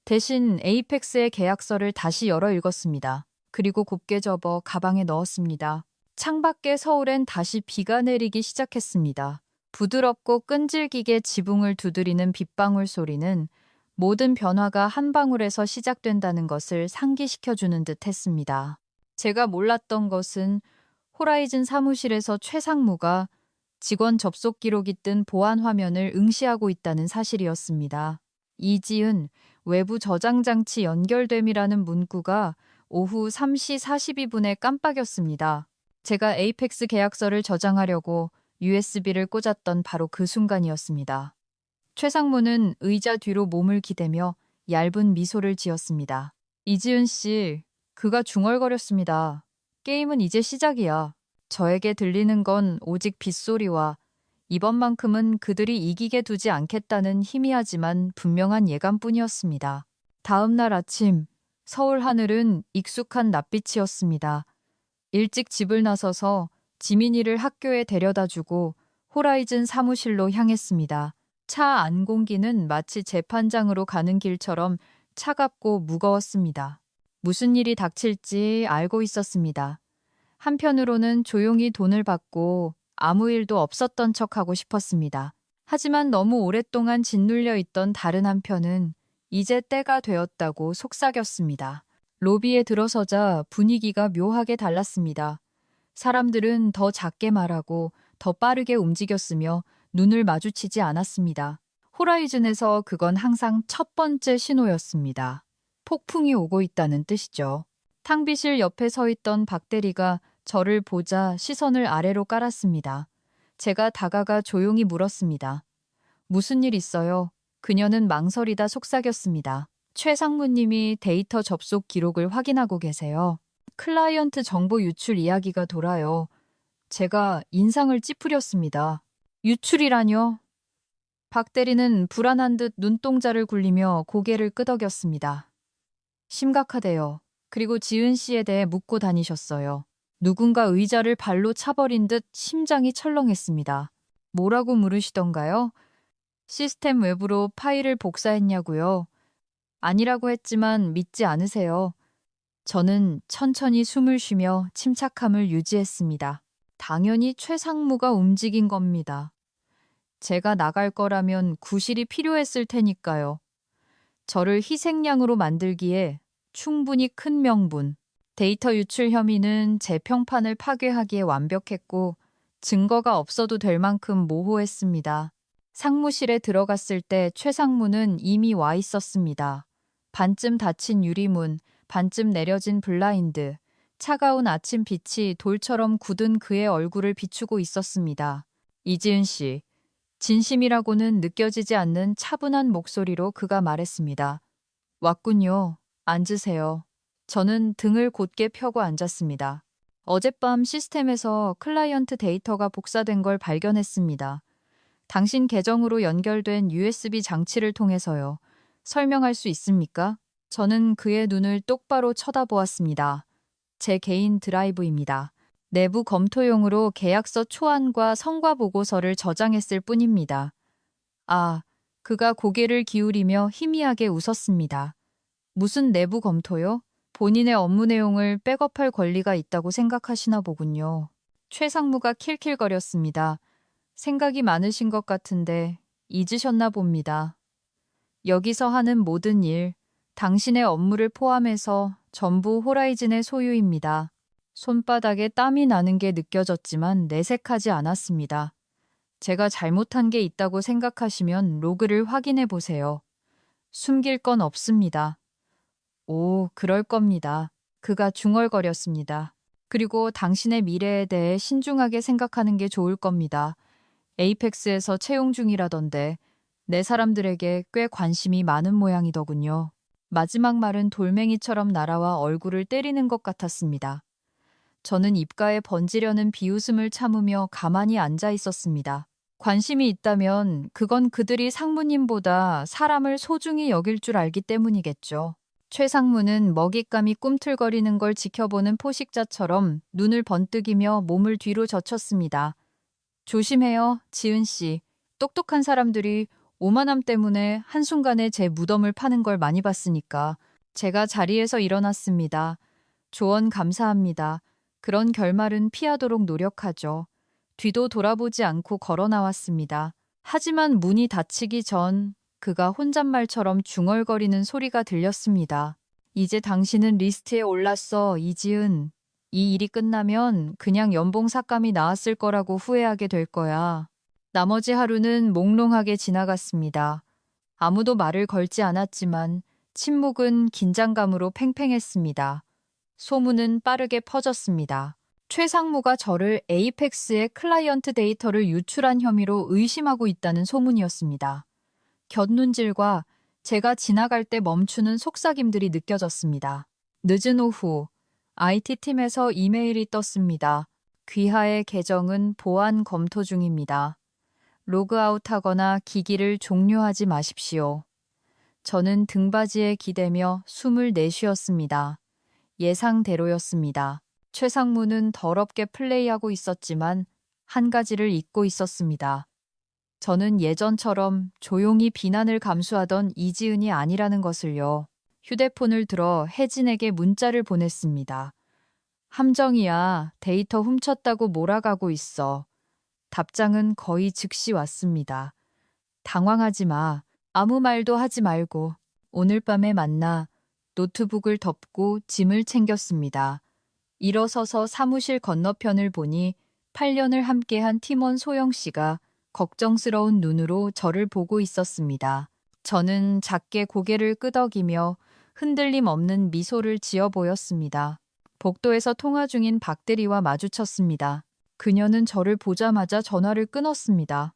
대신 에이펙스의 계약서를 다시 열어 읽었습니다. 그리고 곱게 접어 가방에 넣었습니다. 창밖의 서울엔 다시 비가 내리기 시작했습니다. 부드럽고 끈질기게 지붕을 두드리는 빗방울 소리는 모든 변화가 한 방울에서 시작된다는 것을 상기시켜주는 듯 했습니다. 제가 몰랐던 것은 호라이즌 사무실에서 최 상무가 직원 접속 기록이 뜬 보안 화면을 응시하고 있다는 사실이었습니다. 이지은 외부 저장 장치 연결됨이라는 문구가 오후 3시 42분에 깜빡였습니다. 제가 에이펙스 계약서를 저장하려고 USB를 꽂았던 바로 그 순간이었습니다. 최상무는 의자 뒤로 몸을 기대며 얇은 미소를 지었습니다. 이지은 씨, 그가 중얼거렸습니다. 게임은 이제 시작이야. 저에게 들리는 건 오직 빗소리와 이번만큼은 그들이 이기게 두지 않겠다는 희미하지만 분명한 예감뿐이었습니다. 다음 날 아침, 서울 하늘은 익숙한 낯빛이었습니다. 일찍 집을 나서서 지민이를 학교에 데려다주고 호라이즌 사무실로 향했습니다. 차 안 공기는 마치 재판장으로 가는 길처럼 차갑고 무거웠습니다. 무슨 일이 닥칠지 알고 있었습니다. 한편으로는 조용히 돈을 받고 아무 일도 없었던 척하고 싶었습니다. 하지만 너무 오랫동안 짓눌려 있던 다른 한편은 이제 때가 되었다고 속삭였습니다. 로비에 들어서자 분위기가 묘하게 달랐습니다. 사람들은 더 작게 말하고 더 빠르게 움직였으며 눈을 마주치지 않았습니다. 호라이즌에서 그건 항상 첫 번째 신호였습니다. 폭풍이 오고 있다는 뜻이죠. 탕비실 옆에 서 있던 박 대리가 저를 보자 시선을 아래로 깔았습니다. 제가 다가가 조용히 물었습니다. 무슨 일 있어요? 그녀는 망설이다 속삭였습니다. 최 상무님이 데이터 접속 기록을 확인하고 계세요. 클라이언트 정보 유출 이야기가 돌아요. 제가 인상을 찌푸렸습니다. 유출이라뇨? 박 대리는 불안한 듯 눈동자를 굴리며 고개를 끄덕였습니다. 심각하대요. 그리고 지은 씨에 대해 묻고 다니셨어요. 누군가 의자를 발로 차버린 듯 심장이 철렁했습니다. 뭐라고 물으시던가요? 시스템 외부로 파일을 복사했냐고요? 아니라고 했지만 믿지 않으세요. 저는 천천히 숨을 쉬며 침착함을 유지했습니다. 당연히 최상무가 움직인 겁니다. 제가 나갈 거라면 구실이 필요했을 테니까요. 저를 희생양으로 만들기에 충분히 큰 명분. 데이터 유출 혐의는 제 평판을 파괴하기에 완벽했고 증거가 없어도 될 만큼 모호했습니다. 상무실에 들어갔을 때 최상무는 이미 와 있었습니다. 반쯤 닫힌 유리문, 반쯤 내려진 블라인드, 차가운 아침 빛이 돌처럼 굳은 그의 얼굴을 비추고 있었습니다. 이지은 씨, 진심이라고는 느껴지지 않는 차분한 목소리로 그가 말했습니다. 왔군요. 앉으세요. 저는 등을 곧게 펴고 앉았습니다. 어젯밤 시스템에서 클라이언트 데이터가 복사된 걸 발견했습니다. 당신 계정으로 연결된 USB 장치를 통해서요. 설명할 수 있습니까? 저는 그의 눈을 똑바로 쳐다보았습니다. 제 개인 드라이브입니다. 내부 검토용으로 계약서 초안과 성과 보고서를 저장했을 뿐입니다. 아, 그가 고개를 기울이며 희미하게 웃었습니다. 무슨 내부 검토요? 본인의 업무 내용을 백업할 권리가 있다고 생각하시나 보군요. 최상무가 킬킬거렸습니다. 생각이 많으신 것 같은데 잊으셨나 봅니다. 여기서 하는 모든 일, 당신의 업무를 포함해서 전부 호라이즌의 소유입니다. 손바닥에 땀이 나는 게 느껴졌지만 내색하지 않았습니다. 제가 잘못한 게 있다고 생각하시면 로그를 확인해 보세요. 숨길 건 없습니다. 오, 그럴 겁니다. 그가 중얼거렸습니다. 그리고 당신의 미래에 대해 신중하게 생각하는 게 좋을 겁니다. 에이펙스에서 채용 중이라던데 내 사람들에게 꽤 관심이 많은 모양이더군요. 마지막 말은 돌멩이처럼 날아와 얼굴을 때리는 것 같았습니다. 저는 입가에 번지려는 비웃음을 참으며 가만히 앉아 있었습니다. 관심이 있다면 그건 그들이 상무님보다 사람을 소중히 여길 줄 알기 때문이겠죠. 최상무는 먹잇감이 꿈틀거리는 걸 지켜보는 포식자처럼 눈을 번뜩이며 몸을 뒤로 젖혔습니다. 조심해요, 지은 씨. 똑똑한 사람들이 오만함 때문에 한순간에 제 무덤을 파는 걸 많이 봤으니까. 제가 자리에서 일어났습니다. 조언 감사합니다. 그런 결말은 피하도록 노력하죠. 뒤도 돌아보지 않고 걸어 나왔습니다. 하지만 문이 닫히기 전 그가 혼잣말처럼 중얼거리는 소리가 들렸습니다. 이제 당신은 리스트에 올랐어, 이지은. 이 일이 끝나면 그냥 연봉 삭감이 나왔을 거라고 후회하게 될 거야. 나머지 하루는 몽롱하게 지나갔습니다. 아무도 말을 걸지 않았지만 침묵은 긴장감으로 팽팽했습니다. 소문은 빠르게 퍼졌습니다. 최상무가 저를 에이펙스의 클라이언트 데이터를 유출한 혐의로 의심하고 있다는 소문이었습니다. 곁눈질과 제가 지나갈 때 멈추는 속삭임들이 느껴졌습니다. 늦은 오후, IT팀에서 이메일이 떴습니다. 귀하의 계정은 보안 검토 중입니다. 로그아웃하거나 기기를 종료하지 마십시오. 저는 등받이에 기대며 숨을 내쉬었습니다. 예상대로였습니다. 최상무는 더럽게 플레이하고 있었지만 한 가지를 잊고 있었습니다. 저는 예전처럼 조용히 비난을 감수하던 이지은이 아니라는 것을요. 휴대폰을 들어 혜진에게 문자를 보냈습니다. 함정이야, 데이터 훔쳤다고 몰아가고 있어. 답장은 거의 즉시 왔습니다. 당황하지 마. 아무 말도 하지 말고 오늘 밤에 만나. 노트북을 덮고 짐을 챙겼습니다. 일어서서 사무실 건너편을 보니 8년을 함께한 팀원 소영 씨가 걱정스러운 눈으로 저를 보고 있었습니다. 저는 작게 고개를 끄덕이며 흔들림 없는 미소를 지어 보였습니다. 복도에서 통화 중인 박대리와 마주쳤습니다. 그녀는 저를 보자마자 전화를 끊었습니다.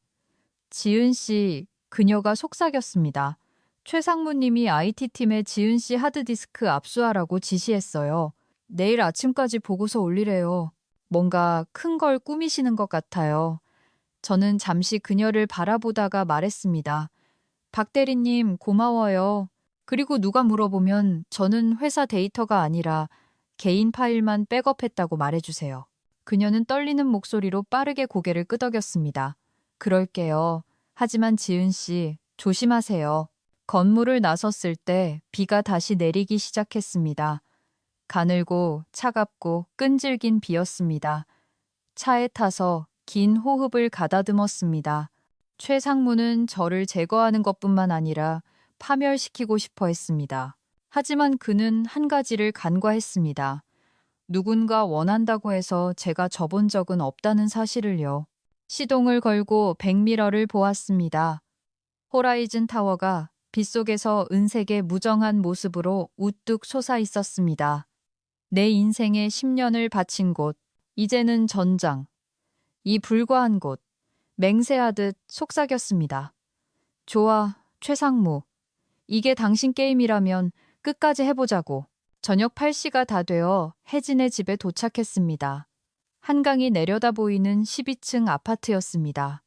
지은 씨, 그녀가 속삭였습니다. 최상무님이 IT팀에 지은 씨 하드디스크 압수하라고 지시했어요. 내일 아침까지 보고서 올리래요. 뭔가 큰 걸 꾸미시는 것 같아요. 저는 잠시 그녀를 바라보다가 말했습니다. 박 대리님 고마워요. 그리고 누가 물어보면 저는 회사 데이터가 아니라 개인 파일만 백업했다고 말해주세요. 그녀는 떨리는 목소리로 빠르게 고개를 끄덕였습니다. 그럴게요. 하지만 지은 씨, 조심하세요. 건물을 나섰을 때 비가 다시 내리기 시작했습니다. 가늘고 차갑고 끈질긴 비였습니다. 차에 타서 긴 호흡을 가다듬었습니다. 최상무는 저를 제거하는 것뿐만 아니라 파멸시키고 싶어 했습니다. 하지만 그는 한 가지를 간과했습니다. 누군가 원한다고 해서 제가 져본 적은 없다는 사실을요. 시동을 걸고 백미러를 보았습니다. 호라이즌 타워가 빗속에서 은색의 무정한 모습으로 우뚝 솟아 있었습니다. 내 인생에 10년을 바친 곳, 이제는 전장. 이 불과한 곳, 맹세하듯 속삭였습니다. 좋아, 최상무. 이게 당신 게임이라면 끝까지 해보자고. 저녁 8시가 다 되어 혜진의 집에 도착했습니다. 한강이 내려다 보이는 12층 아파트였습니다.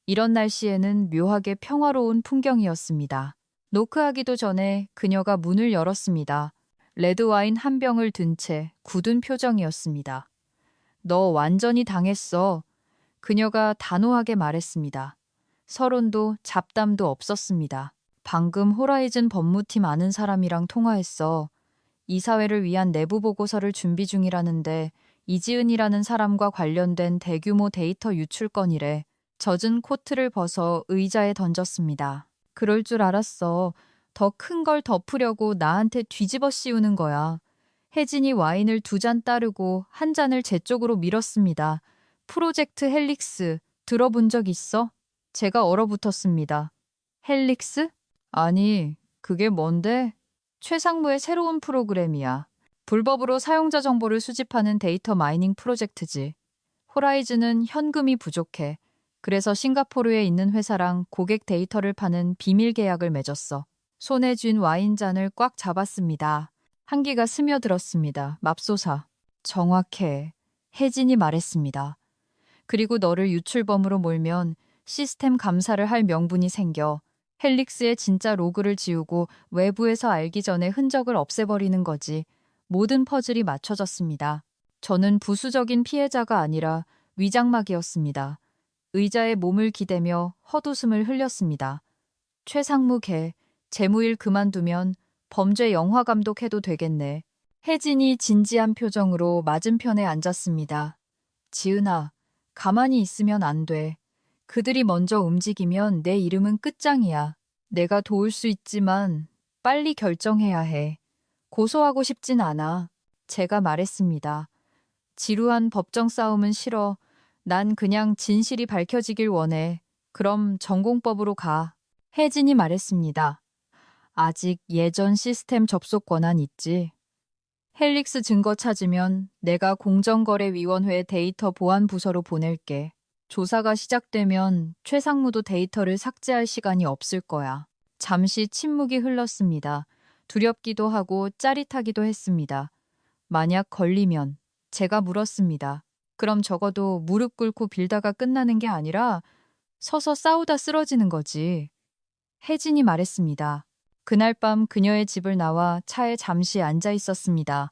이런 날씨에는 묘하게 평화로운 풍경이었습니다. 노크하기도 전에 그녀가 문을 열었습니다. 레드와인 한 병을 든 채 굳은 표정이었습니다. 너 완전히 당했어. 그녀가 단호하게 말했습니다. 서론도 잡담도 없었습니다. 방금 호라이즌 법무팀 아는 사람이랑 통화했어. 이사회를 위한 내부 보고서를 준비 중이라는데 이지은이라는 사람과 관련된 대규모 데이터 유출 건이래. 젖은 코트를 벗어 의자에 던졌습니다. 그럴 줄 알았어. 더 큰 걸 덮으려고 나한테 뒤집어 씌우는 거야. 혜진이 와인을 2잔 따르고 한 잔을 제 쪽으로 밀었습니다. 프로젝트 헬릭스 들어본 적 있어? 제가 얼어붙었습니다. 헬릭스? 아니, 그게 뭔데? 최상무의 새로운 프로그램이야. 불법으로 사용자 정보를 수집하는 데이터 마이닝 프로젝트지. 호라이즌은 현금이 부족해. 그래서 싱가포르에 있는 회사랑 고객 데이터를 파는 비밀 계약을 맺었어. 손에 쥔 와인잔을 꽉 잡았습니다. 한기가 스며들었습니다. 맙소사. 정확해. 혜진이 말했습니다. 그리고 너를 유출범으로 몰면 시스템 감사를 할 명분이 생겨. 헬릭스의 진짜 로그를 지우고 외부에서 알기 전에 흔적을 없애버리는 거지. 모든 퍼즐이 맞춰졌습니다. 저는 부수적인 피해자가 아니라 위장막이었습니다. 의자에 몸을 기대며 헛웃음을 흘렸습니다. 최상무 개, 재무일 그만두면 범죄 영화 감독해도 되겠네. 혜진이 진지한 표정으로 맞은편에 앉았습니다. 지은아, 가만히 있으면 안 돼. 그들이 먼저 움직이면 내 이름은 끝장이야. 내가 도울 수 있지만 빨리 결정해야 해. 고소하고 싶진 않아. 제가 말했습니다. 지루한 법정 싸움은 싫어. 난 그냥 진실이 밝혀지길 원해. 그럼 전공법으로 가. 혜진이 말했습니다. 아직 예전 시스템 접속 권한 있지. 헬릭스 증거 찾으면 내가 공정거래위원회 데이터 보안 부서로 보낼게. 조사가 시작되면 최상무도 데이터를 삭제할 시간이 없을 거야. 잠시 침묵이 흘렀습니다. 두렵기도 하고 짜릿하기도 했습니다. 만약 걸리면 제가 물었습니다. 그럼 적어도 무릎 꿇고 빌다가 끝나는 게 아니라 서서 싸우다 쓰러지는 거지. 혜진이 말했습니다. 그날 밤 그녀의 집을 나와 차에 잠시 앉아 있었습니다.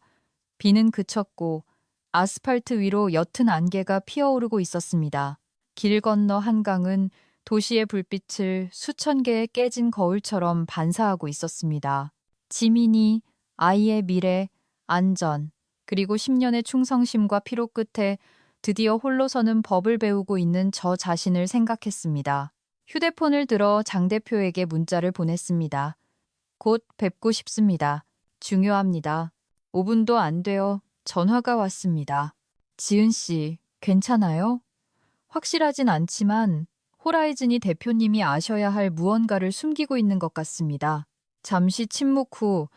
비는 그쳤고 아스팔트 위로 옅은 안개가 피어오르고 있었습니다. 길 건너 한강은 도시의 불빛을 수천 개의 깨진 거울처럼 반사하고 있었습니다. 지민이 아이의 미래, 안전, 그리고 10년의 충성심과 피로 끝에 드디어 홀로 서는 법을 배우고 있는 저 자신을 생각했습니다. 휴대폰을 들어 장 대표에게 문자를 보냈습니다. 곧 뵙고 싶습니다. 중요합니다. 5분도 안 되어 전화가 왔습니다. 지은 씨, 괜찮아요? 확실하진 않지만 호라이즌이 대표님이 아셔야 할 무언가를 숨기고 있는 것 같습니다. 잠시 침묵 후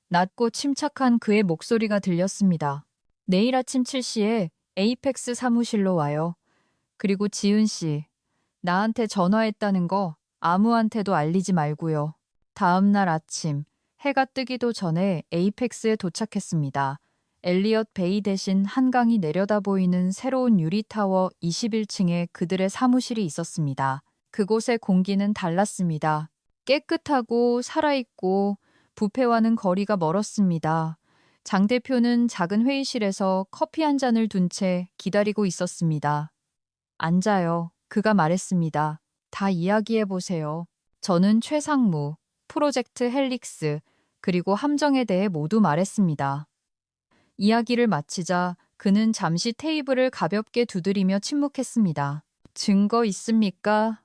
낮고 침착한 그의 목소리가 들렸습니다. 내일 아침 7시에 에이펙스 사무실로 와요. 그리고 지은 씨, 나한테 전화했다는 거 아무한테도 알리지 말고요. 다음 날 아침 해가 뜨기도 전에 에이펙스에 도착했습니다. 엘리엇 베이 대신 한강이 내려다 보이는 새로운 유리타워 21층에 그들의 사무실이 있었습니다. 그곳의 공기는 달랐습니다. 깨끗하고 살아있고 부패와는 거리가 멀었습니다. 장 대표는 작은 회의실에서 커피 한 잔을 둔 채 기다리고 있었습니다. 앉아요. 그가 말했습니다. 다 이야기해보세요. 저는 최상무, 프로젝트 헬릭스, 그리고 함정에 대해 모두 말했습니다. 이야기를 마치자 그는 잠시 테이블을 가볍게 두드리며 침묵했습니다. 증거 있습니까?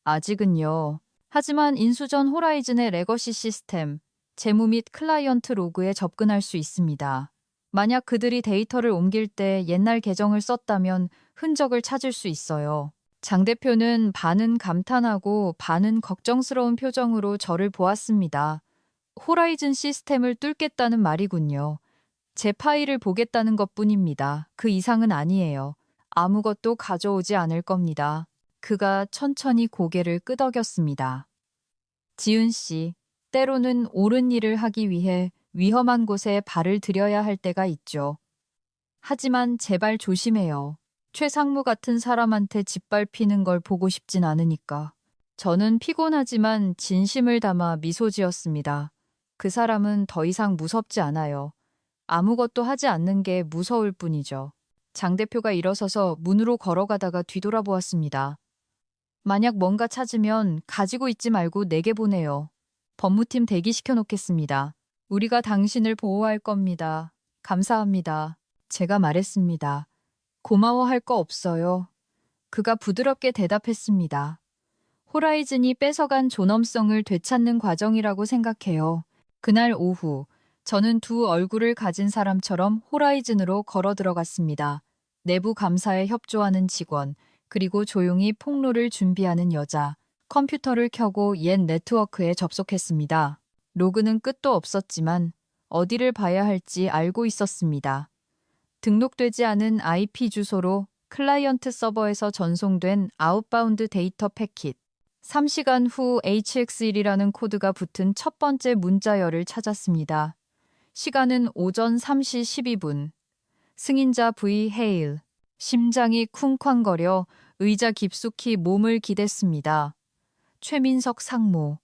아직은요. 하지만 인수 전 호라이즌의 레거시 시스템, 재무 및 클라이언트 로그에 접근할 수 있습니다. 만약 그들이 데이터를 옮길 때 옛날 계정을 썼다면 흔적을 찾을 수 있어요. 장 대표는 반은 감탄하고 반은 걱정스러운 표정으로 저를 보았습니다. 호라이즌 시스템을 뚫겠다는 말이군요. 제 파일을 보겠다는 것뿐입니다. 그 이상은 아니에요. 아무것도 가져오지 않을 겁니다. 그가 천천히 고개를 끄덕였습니다. 지은 씨, 때로는 옳은 일을 하기 위해 위험한 곳에 발을 들여야 할 때가 있죠. 하지만 제발 조심해요. 최상무 같은 사람한테 짓밟히는 걸 보고 싶진 않으니까. 저는 피곤하지만 진심을 담아 미소 지었습니다. 그 사람은 더 이상 무섭지 않아요. 아무것도 하지 않는 게 무서울 뿐이죠. 장 대표가 일어서서 문으로 걸어가다가 뒤돌아보았습니다. 만약 뭔가 찾으면 가지고 있지 말고 내게 보내요. 법무팀 대기시켜 놓겠습니다. 우리가 당신을 보호할 겁니다. 감사합니다. 제가 말했습니다. 고마워할 거 없어요. 그가 부드럽게 대답했습니다. 호라이즌이 뺏어간 존엄성을 되찾는 과정이라고 생각해요. 그날 오후 저는 두 얼굴을 가진 사람처럼 호라이즌으로 걸어 들어갔습니다. 내부 감사에 협조하는 직원, 그리고 조용히 폭로를 준비하는 여자, 컴퓨터를 켜고 옛 네트워크에 접속했습니다. 로그는 끝도 없었지만 어디를 봐야 할지 알고 있었습니다. 등록되지 않은 IP 주소로 클라이언트 서버에서 전송된 아웃바운드 데이터 패킷, 3시간 후 HX1이라는 코드가 붙은 첫 번째 문자열을 찾았습니다. 시간은 오전 3시 12분. 승인자 V. 헤일. 심장이 쿵쾅거려 의자 깊숙이 몸을 기댔습니다. 최민석 상무.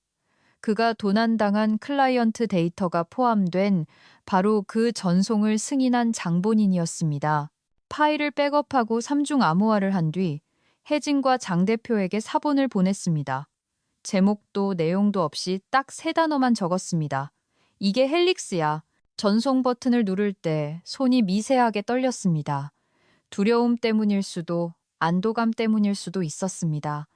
그가 도난당한 클라이언트 데이터가 포함된 바로 그 전송을 승인한 장본인이었습니다. 파일을 백업하고 삼중 암호화를 한 뒤 혜진과 장 대표에게 사본을 보냈습니다. 제목도 내용도 없이 딱 3단어만 적었습니다. 이게 헬릭스야. 전송 버튼을 누를 때 손이 미세하게 떨렸습니다. 두려움 때문일 수도 안도감 때문일 수도 있었습니다.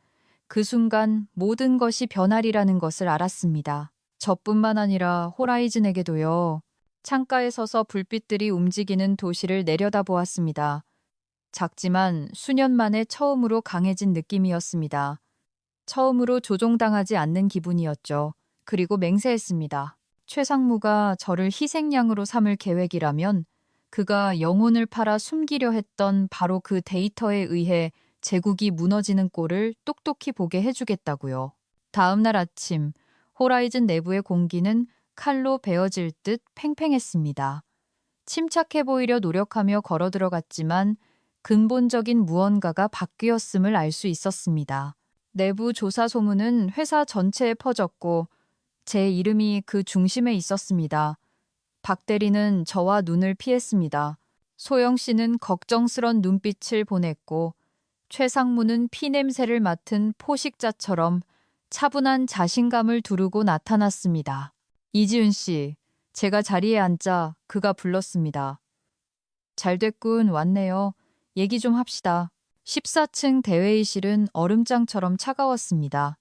그 순간 모든 것이 변하리라는 것을 알았습니다. 저뿐만 아니라 호라이즌에게도요. 창가에 서서 불빛들이 움직이는 도시를 내려다보았습니다. 작지만 수년 만에 처음으로 강해진 느낌이었습니다. 처음으로 조종당하지 않는 기분이었죠. 그리고 맹세했습니다. 최상무가 저를 희생양으로 삼을 계획이라면 그가 영혼을 팔아 숨기려 했던 바로 그 데이터에 의해 제국이 무너지는 꼴을 똑똑히 보게 해주겠다고요. 다음 날 아침, 호라이즌 내부의 공기는 칼로 베어질 듯 팽팽했습니다. 침착해 보이려 노력하며 걸어 들어갔지만 근본적인 무언가가 바뀌었음을 알 수 있었습니다. 내부 조사 소문은 회사 전체에 퍼졌고 제 이름이 그 중심에 있었습니다. 박 대리는 저와 눈을 피했습니다. 소영 씨는 걱정스런 눈빛을 보냈고 최 상무는 피냄새를 맡은 포식자처럼 차분한 자신감을 두르고 나타났습니다. 이지은 씨, 제가 자리에 앉자 그가 불렀습니다. 잘 됐군, 왔네요. 얘기 좀 합시다. 14층 대회의실은 얼음장처럼 차가웠습니다.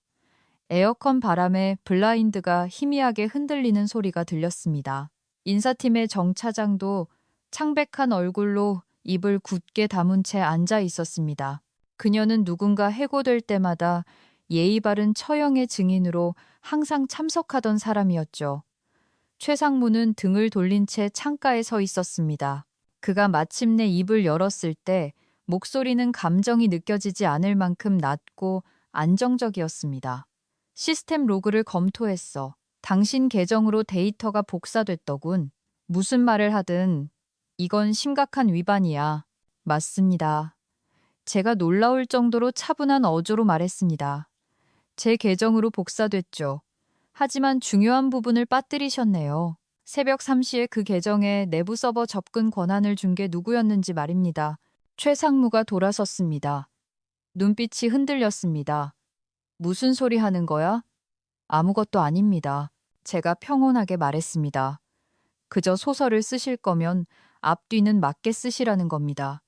에어컨 바람에 블라인드가 희미하게 흔들리는 소리가 들렸습니다. 인사팀의 정 차장도 창백한 얼굴로 입을 굳게 다문 채 앉아 있었습니다. 그녀는 누군가 해고될 때마다 예의 바른 처형의 증인으로 항상 참석하던 사람이었죠. 최 상무는 등을 돌린 채 창가에 서 있었습니다. 그가 마침내 입을 열었을 때 목소리는 감정이 느껴지지 않을 만큼 낮고 안정적이었습니다. 시스템 로그를 검토했어. 당신 계정으로 데이터가 복사됐더군. 무슨 말을 하든 이건 심각한 위반이야. 맞습니다. 제가 놀라울 정도로 차분한 어조로 말했습니다. 제 계정으로 복사됐죠. 하지만 중요한 부분을 빠뜨리셨네요. 새벽 3시에 그 계정에 내부 서버 접근 권한을 준 게 누구였는지 말입니다. 최 상무가 돌아섰습니다. 눈빛이 흔들렸습니다. 무슨 소리 하는 거야? 아무것도 아닙니다. 제가 평온하게 말했습니다. 그저 소설을 쓰실 거면 앞뒤는 맞게 쓰시라는 겁니다.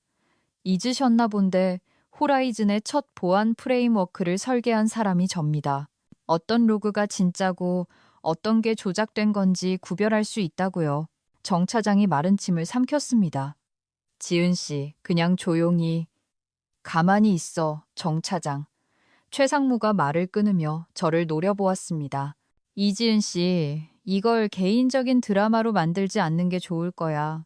잊으셨나 본데 호라이즌의 첫 보안 프레임워크를 설계한 사람이 접니다. 어떤 로그가 진짜고 어떤 게 조작된 건지 구별할 수 있다고요. 정 차장이 마른 침을 삼켰습니다. 지은 씨, 그냥 조용히. 가만히 있어, 정 차장. 최 상무가 말을 끊으며 저를 노려보았습니다. 이지은 씨, 이걸 개인적인 드라마로 만들지 않는 게 좋을 거야.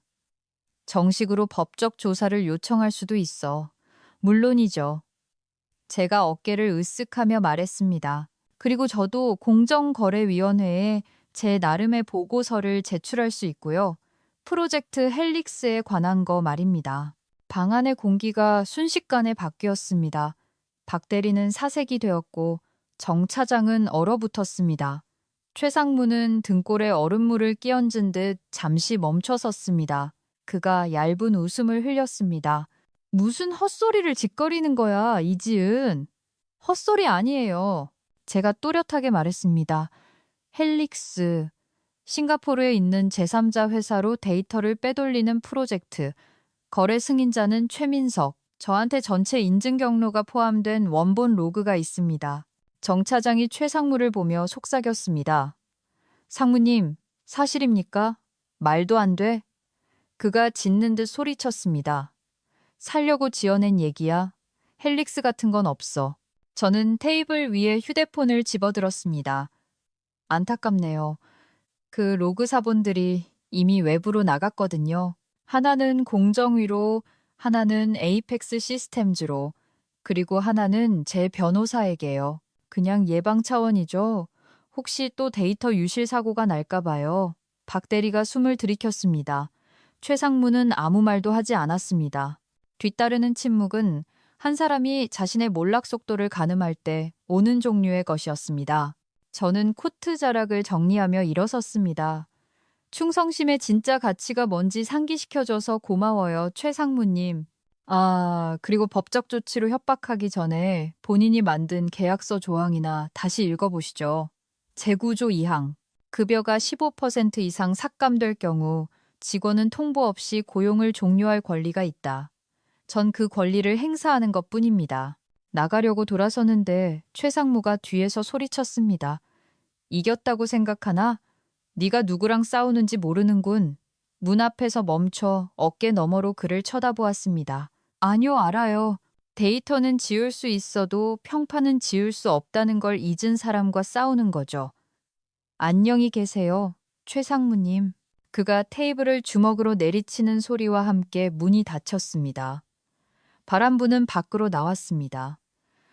정식으로 법적 조사를 요청할 수도 있어. 물론이죠. 제가 어깨를 으쓱하며 말했습니다. 그리고 저도 공정거래위원회에 제 나름의 보고서를 제출할 수 있고요. 프로젝트 헬릭스에 관한 거 말입니다. 방 안의 공기가 순식간에 바뀌었습니다. 박 대리는 사색이 되었고 정 차장은 얼어붙었습니다. 최 상무는 등골에 얼음물을 끼얹은 듯 잠시 멈춰섰습니다. 그가 얇은 웃음을 흘렸습니다. 무슨 헛소리를 짓거리는 거야, 이지은. 헛소리 아니에요. 제가 또렷하게 말했습니다. 헬릭스, 싱가포르에 있는 제3자 회사로 데이터를 빼돌리는 프로젝트. 거래 승인자는 최민석. 저한테 전체 인증 경로가 포함된 원본 로그가 있습니다. 정 차장이 최 상무를 보며 속삭였습니다. 상무님, 사실입니까? 말도 안 돼? 그가 짖는 듯 소리쳤습니다. 살려고 지어낸 얘기야. 헬릭스 같은 건 없어. 저는 테이블 위에 휴대폰을 집어들었습니다. 안타깝네요. 그 로그 사본들이 이미 외부로 나갔거든요. 하나는 공정위로, 하나는 에이펙스 시스템즈로, 그리고 하나는 제 변호사에게요. 그냥 예방 차원이죠. 혹시 또 데이터 유실 사고가 날까 봐요. 박 대리가 숨을 들이켰습니다. 최 상무는 아무 말도 하지 않았습니다. 뒤따르는 침묵은 한 사람이 자신의 몰락 속도를 가늠할 때 오는 종류의 것이었습니다. 저는 코트 자락을 정리하며 일어섰습니다. 충성심의 진짜 가치가 뭔지 상기시켜줘서 고마워요, 최 상무님. 그리고 법적 조치로 협박하기 전에 본인이 만든 계약서 조항이나 다시 읽어보시죠. 재구조 2항. 급여가 15% 이상 삭감될 경우 직원은 통보 없이 고용을 종료할 권리가 있다. 전 그 권리를 행사하는 것뿐입니다. 나가려고 돌아서는데 최 상무가 뒤에서 소리쳤습니다. 이겼다고 생각하나? 네가 누구랑 싸우는지 모르는군. 문 앞에서 멈춰 어깨 너머로 그를 쳐다보았습니다. 아니요, 알아요. 데이터는 지울 수 있어도 평판은 지울 수 없다는 걸 잊은 사람과 싸우는 거죠. 안녕히 계세요, 최 상무님. 그가 테이블을 주먹으로 내리치는 소리와 함께 문이 닫혔습니다. 바람부는 밖으로 나왔습니다.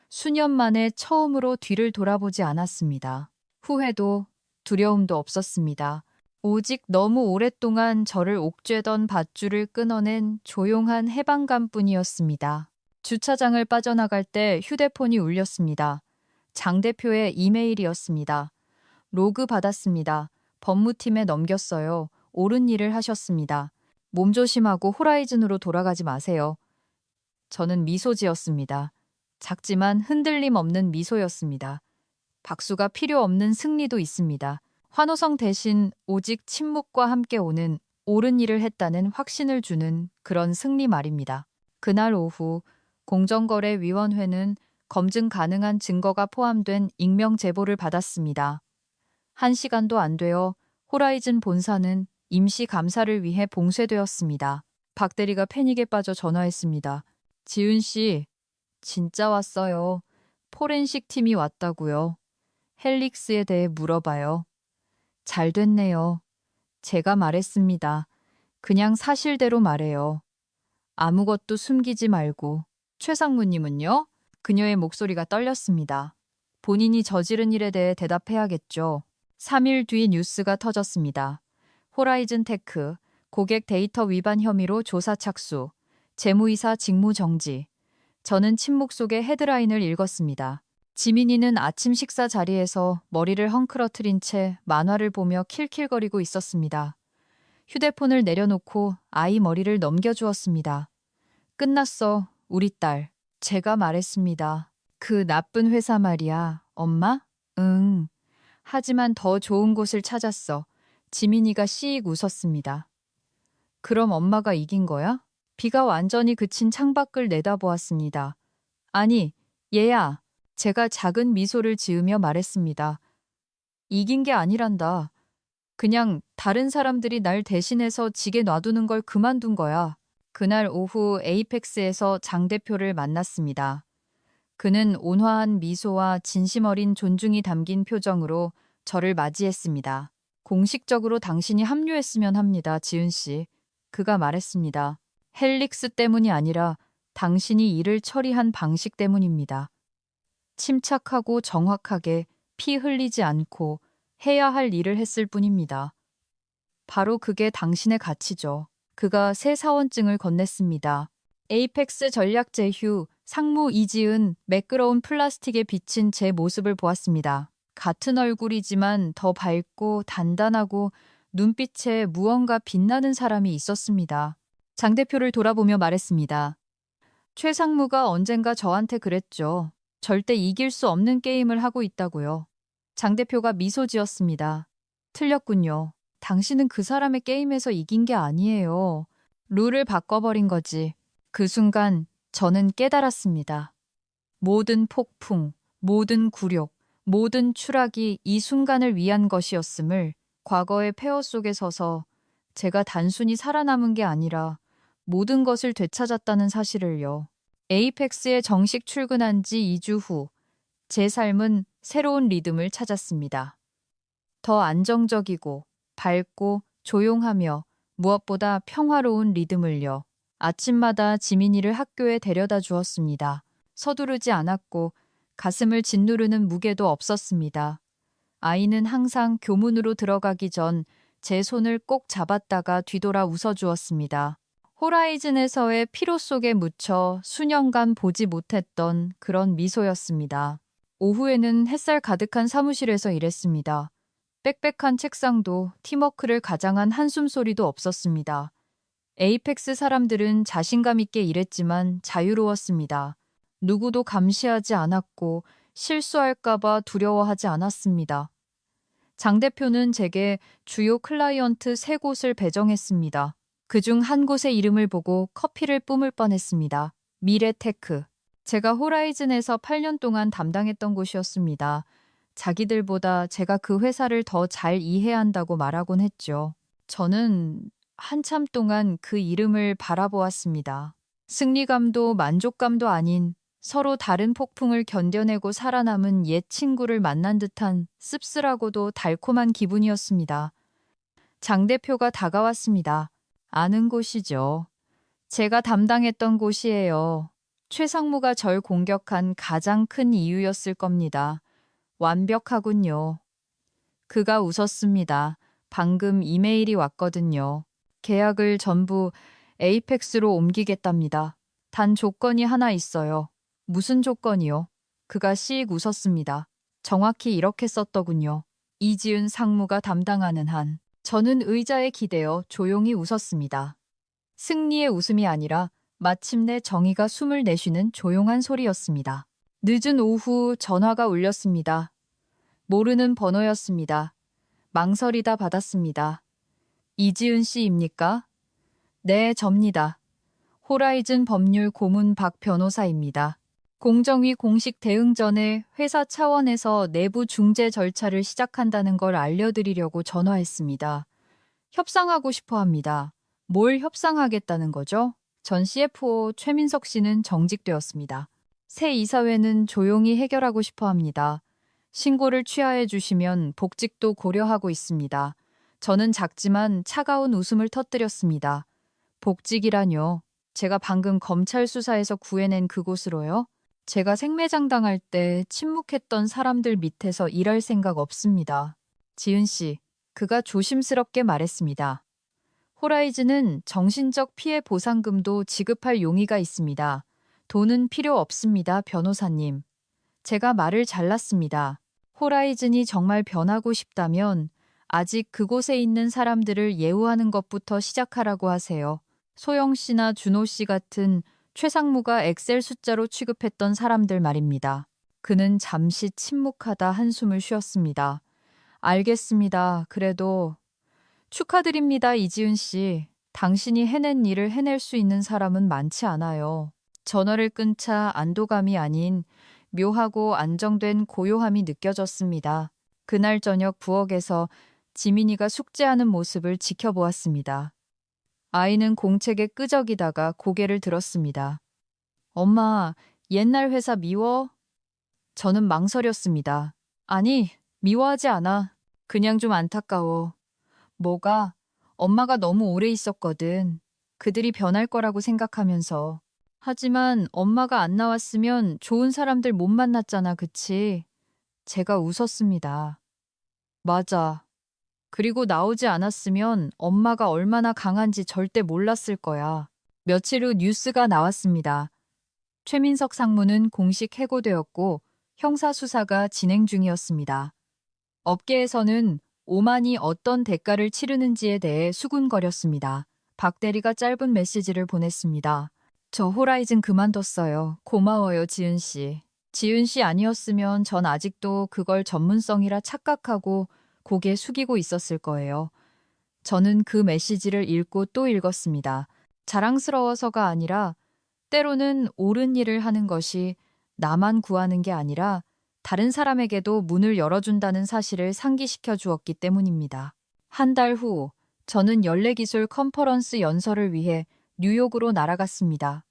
수년 만에 처음으로 뒤를 돌아보지 않았습니다. 후회도 두려움도 없었습니다. 오직 너무 오랫동안 저를 옥죄던 밧줄을 끊어낸 조용한 해방감뿐이었습니다. 주차장을 빠져나갈 때 휴대폰이 울렸습니다. 장 대표의 이메일이었습니다. 로그 받았습니다. 법무팀에 넘겼어요. 옳은 일을 하셨습니다. 몸조심하고 호라이즌으로 돌아가지 마세요. 저는 미소 지었습니다. 작지만 흔들림 없는 미소였습니다. 박수가 필요 없는 승리도 있습니다. 환호성 대신 오직 침묵과 함께 오는 옳은 일을 했다는 확신을 주는 그런 승리 말입니다. 그날 오후 공정거래위원회는 검증 가능한 증거가 포함된 익명 제보를 받았습니다. 1시간도 안 되어 호라이즌 본사는 임시 감사를 위해 봉쇄되었습니다. 박 대리가 패닉에 빠져 전화했습니다. 지은 씨, 진짜 왔어요. 포렌식 팀이 왔다고요. 헬릭스에 대해 물어봐요. 잘 됐네요. 제가 말했습니다. 그냥 사실대로 말해요. 아무것도 숨기지 말고. 최상무님은요? 그녀의 목소리가 떨렸습니다. 본인이 저지른 일에 대해 대답해야겠죠. 3일 뒤 뉴스가 터졌습니다. 호라이즌 테크, 고객 데이터 위반 혐의로 조사 착수, 재무이사 직무 정지. 저는 침묵 속에 헤드라인을 읽었습니다. 지민이는 아침 식사 자리에서 머리를 헝클어트린 채 만화를 보며 킬킬거리고 있었습니다. 휴대폰을 내려놓고 아이 머리를 넘겨주었습니다. 끝났어, 우리 딸. 제가 말했습니다. 그 나쁜 회사 말이야, 엄마? 응. 하지만 더 좋은 곳을 찾았어. 지민이가 씩 웃었습니다. 그럼 엄마가 이긴 거야? 비가 완전히 그친 창밖을 내다보았습니다. 아니, 얘야. 제가 작은 미소를 지으며 말했습니다. 이긴 게 아니란다. 그냥 다른 사람들이 날 대신해서 지게 놔두는 걸 그만둔 거야. 그날 오후 에이펙스에서 장 대표를 만났습니다. 그는 온화한 미소와 진심 어린 존중이 담긴 표정으로 저를 맞이했습니다. 공식적으로 당신이 합류했으면 합니다, 지은 씨. 그가 말했습니다. 헬릭스 때문이 아니라 당신이 일을 처리한 방식 때문입니다. 침착하고 정확하게 피 흘리지 않고 해야 할 일을 했을 뿐입니다. 바로 그게 당신의 가치죠. 그가 새 사원증을 건넸습니다. 에이펙스 전략 제휴 상무 이지은 매끄러운 플라스틱에 비친 제 모습을 보았습니다. 같은 얼굴이지만 더 밝고 단단하고 눈빛에 무언가 빛나는 사람이 있었습니다. 장 대표를 돌아보며 말했습니다. 최 상무가 언젠가 저한테 그랬죠. 절대 이길 수 없는 게임을 하고 있다고요. 장 대표가 미소 지었습니다. 틀렸군요. 당신은 그 사람의 게임에서 이긴 게 아니에요. 룰을 바꿔버린 거지. 그 순간 저는 깨달았습니다. 모든 폭풍, 모든 굴욕, 모든 추락이 이 순간을 위한 것이었음을 과거의 폐허 속에 서서 제가 단순히 살아남은 게 아니라 모든 것을 되찾았다는 사실을요. 에이펙스에 정식 출근한 지 2주 후 제 삶은 새로운 리듬을 찾았습니다. 더 안정적이고 밝고 조용하며 무엇보다 평화로운 리듬을요. 아침마다 지민이를 학교에 데려다 주었습니다. 서두르지 않았고 가슴을 짓누르는 무게도 없었습니다. 아이는 항상 교문으로 들어가기 전 제 손을 꼭 잡았다가 뒤돌아 웃어주었습니다. 호라이즌에서의 피로 속에 묻혀 수년간 보지 못했던 그런 미소였습니다. 오후에는 햇살 가득한 사무실에서 일했습니다. 빽빽한 책상도 팀워크를 가장한 한숨 소리도 없었습니다. 에이펙스 사람들은 자신감 있게 일했지만 자유로웠습니다. 누구도 감시하지 않았고 실수할까봐 두려워하지 않았습니다. 장 대표는 제게 주요 클라이언트 3곳을 배정했습니다. 그중 한 곳의 이름을 보고 커피를 뿜을 뻔했습니다. 미래테크. 제가 호라이즌에서 8년 동안 담당했던 곳이었습니다. 자기들보다 제가 그 회사를 더 잘 이해야 한다고 말하곤 했죠. 저는 한참 동안 그 이름을 바라보았습니다. 승리감도 만족감도 아닌 서로 다른 폭풍을 견뎌내고 살아남은 옛 친구를 만난 듯한 씁쓸하고도 달콤한 기분이었습니다. 장 대표가 다가왔습니다. 아는 곳이죠. 제가 담당했던 곳이에요. 최상무가 절 공격한 가장 큰 이유였을 겁니다. 완벽하군요. 그가 웃었습니다. 방금 이메일이 왔거든요. 계약을 전부 에이펙스로 옮기겠답니다. 단 조건이 하나 있어요. 무슨 조건이요? 그가 씩 웃었습니다. 정확히 이렇게 썼더군요. 이지은 상무가 담당하는 한. 저는 의자에 기대어 조용히 웃었습니다. 승리의 웃음이 아니라 마침내 정의가 숨을 내쉬는 조용한 소리였습니다. 늦은 오후 전화가 울렸습니다. 모르는 번호였습니다. 망설이다 받았습니다. 이지은 씨입니까? 네, 접니다. 호라이즌 법률 고문 박 변호사입니다. 공정위 공식 대응 전에 회사 차원에서 내부 중재 절차를 시작한다는 걸 알려드리려고 전화했습니다. 협상하고 싶어 합니다. 뭘 협상하겠다는 거죠? 전 CFO 최민석 씨는 정직되었습니다. 새 이사회는 조용히 해결하고 싶어 합니다. 신고를 취하해 주시면 복직도 고려하고 있습니다. 저는 작지만 차가운 웃음을 터뜨렸습니다. 복직이라뇨. 제가 방금 검찰 수사에서 구해낸 그곳으로요? 제가 생매장당할 때 침묵했던 사람들 밑에서 일할 생각 없습니다. 지은 씨, 그가 조심스럽게 말했습니다. 호라이즌은 정신적 피해 보상금도 지급할 용의가 있습니다. 돈은 필요 없습니다, 변호사님. 제가 말을 잘랐습니다. 호라이즌이 정말 변하고 싶다면 아직 그곳에 있는 사람들을 예우하는 것부터 시작하라고 하세요. 소영 씨나 준호 씨 같은 최상무가 엑셀 숫자로 취급했던 사람들 말입니다. 그는 잠시 침묵하다 한숨을 쉬었습니다. 알겠습니다. 그래도 축하드립니다, 이지은 씨. 당신이 해낸 일을 해낼 수 있는 사람은 많지 않아요. 전화를 끊자 안도감이 아닌 묘하고 안정된 고요함이 느껴졌습니다. 그날 저녁 부엌에서 지민이가 숙제하는 모습을 지켜보았습니다. 아이는 공책에 끄적이다가 고개를 들었습니다. 엄마, 옛날 회사 미워? 저는 망설였습니다. 아니, 미워하지 않아. 그냥 좀 안타까워. 뭐가? 엄마가 너무 오래 있었거든. 그들이 변할 거라고 생각하면서. 하지만 엄마가 안 나왔으면 좋은 사람들 못 만났잖아, 그치? 제가 웃었습니다. 맞아. 그리고 나오지 않았으면 엄마가 얼마나 강한지 절대 몰랐을 거야. 며칠 후 뉴스가 나왔습니다. 최민석 상무는 공식 해고되었고 형사수사가 진행 중이었습니다. 업계에서는 오만이 어떤 대가를 치르는지에 대해 수군거렸습니다. 박 대리가 짧은 메시지를 보냈습니다. 저 호라이즌 그만뒀어요. 고마워요, 지은 씨. 지은 씨 아니었으면 전 아직도 그걸 전문성이라 착각하고 고개 숙이고 있었을 거예요. 저는 그 메시지를 읽고 또 읽었습니다. 자랑스러워서가 아니라 때로는 옳은 일을 하는 것이 나만 구하는 게 아니라 다른 사람에게도 문을 열어준다는 사실을 상기시켜 주었기 때문입니다. 한 달 후, 저는 연례기술 컨퍼런스 연설을 위해 뉴욕으로 날아갔습니다.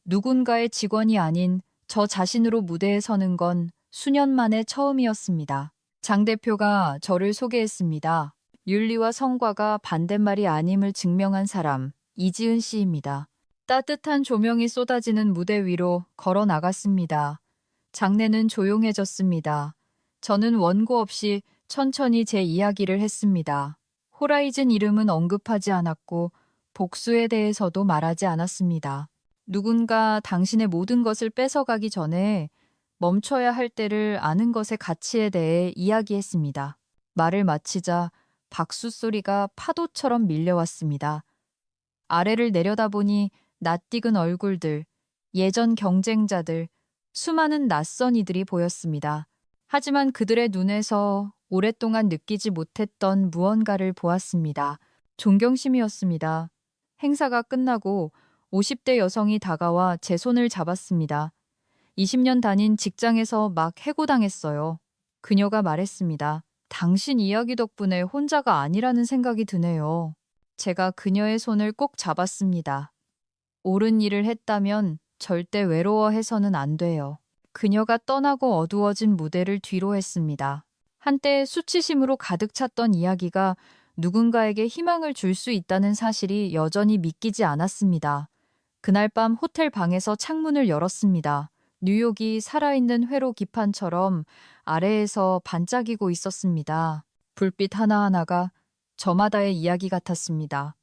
누군가의 직원이 아닌 저 자신으로 무대에 서는 건 수년 만에 처음이었습니다. 장 대표가 저를 소개했습니다. 윤리와 성과가 반대말이 아님을 증명한 사람, 이지은 씨입니다. 따뜻한 조명이 쏟아지는 무대 위로 걸어 나갔습니다. 장내는 조용해졌습니다. 저는 원고 없이 천천히 제 이야기를 했습니다. 호라이즌 이름은 언급하지 않았고 복수에 대해서도 말하지 않았습니다. 누군가 당신의 모든 것을 뺏어가기 전에 멈춰야 할 때를 아는 것의 가치에 대해 이야기했습니다. 말을 마치자 박수 소리가 파도처럼 밀려왔습니다. 아래를 내려다보니 낯익은 얼굴들, 예전 경쟁자들, 수많은 낯선 이들이 보였습니다. 하지만 그들의 눈에서 오랫동안 느끼지 못했던 무언가를 보았습니다. 존경심이었습니다. 행사가 끝나고 50대 여성이 다가와 제 손을 잡았습니다. 20년 다닌 직장에서 막 해고당했어요. 그녀가 말했습니다. 당신 이야기 덕분에 혼자가 아니라는 생각이 드네요. 제가 그녀의 손을 꼭 잡았습니다. 옳은 일을 했다면 절대 외로워해서는 안 돼요. 그녀가 떠나고 어두워진 무대를 뒤로 했습니다. 한때 수치심으로 가득 찼던 이야기가 누군가에게 희망을 줄 수 있다는 사실이 여전히 믿기지 않았습니다. 그날 밤 호텔 방에서 창문을 열었습니다. 뉴욕이 살아있는 회로 기판처럼 아래에서 반짝이고 있었습니다. 불빛 하나하나가 저마다의 이야기 같았습니다.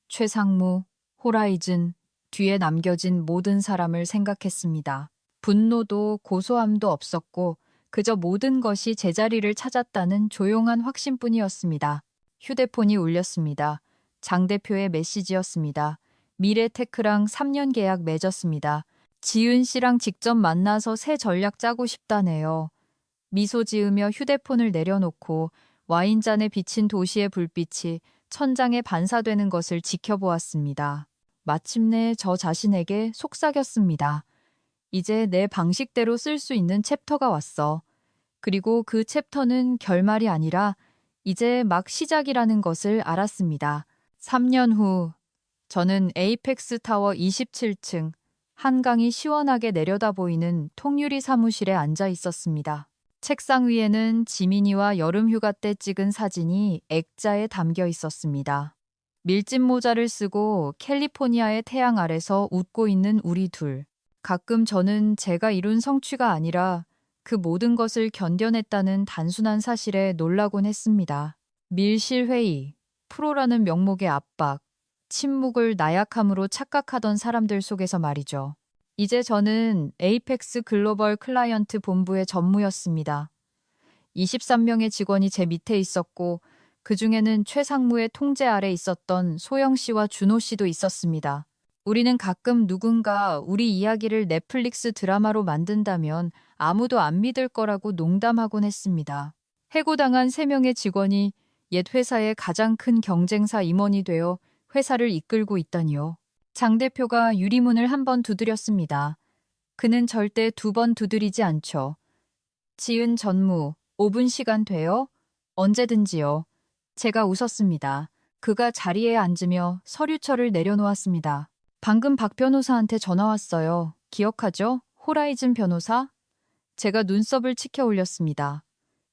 최상무, 호라이즌, 뒤에 남겨진 모든 사람을 생각했습니다. 분노도 고소함도 없었고 그저 모든 것이 제자리를 찾았다는 조용한 확신뿐이었습니다. 휴대폰이 울렸습니다. 장 대표의 메시지였습니다. 미래테크랑 3년 계약 맺었습니다. 지은 씨랑 직접 만나서 새 전략 짜고 싶다네요. 미소 지으며 휴대폰을 내려놓고 와인잔에 비친 도시의 불빛이 천장에 반사되는 것을 지켜보았습니다. 마침내 저 자신에게 속삭였습니다. 이제 내 방식대로 쓸 수 있는 챕터가 왔어. 그리고 그 챕터는 결말이 아니라 이제 막 시작이라는 것을 알았습니다. 3년 후 저는 에이펙스 타워 27층 한강이 시원하게 내려다 보이는 통유리 사무실에 앉아 있었습니다. 책상 위에는 지민이와 여름 휴가 때 찍은 사진이 액자에 담겨 있었습니다. 밀짚 모자를 쓰고 캘리포니아의 태양 아래서 웃고 있는 우리 둘. 가끔 저는 제가 이룬 성취가 아니라 그 모든 것을 견뎌냈다는 단순한 사실에 놀라곤 했습니다. 밀실회의, 프로라는 명목의 압박, 침묵을 나약함으로 착각하던 사람들 속에서 말이죠. 이제 저는 에이펙스 글로벌 클라이언트 본부의 전무였습니다. 23명의 직원이 제 밑에 있었고 그 중에는 최상무의 통제 아래 있었던 소영 씨와 준호 씨도 있었습니다. 우리는 가끔 누군가 우리 이야기를 넷플릭스 드라마로 만든다면 아무도 안 믿을 거라고 농담하곤 했습니다. 해고당한 3명의 직원이 옛 회사의 가장 큰 경쟁사 임원이 되어 회사를 이끌고 있다니요. 장 대표가 유리문을 한 번 두드렸습니다. 그는 절대 2번 두드리지 않죠. 지은 전무, 5분 시간 돼요? 언제든지요. 제가 웃었습니다. 그가 자리에 앉으며 서류철을 내려놓았습니다. 방금 박 변호사한테 전화 왔어요. 기억하죠? 호라이즌 변호사? 제가 눈썹을 치켜 올렸습니다.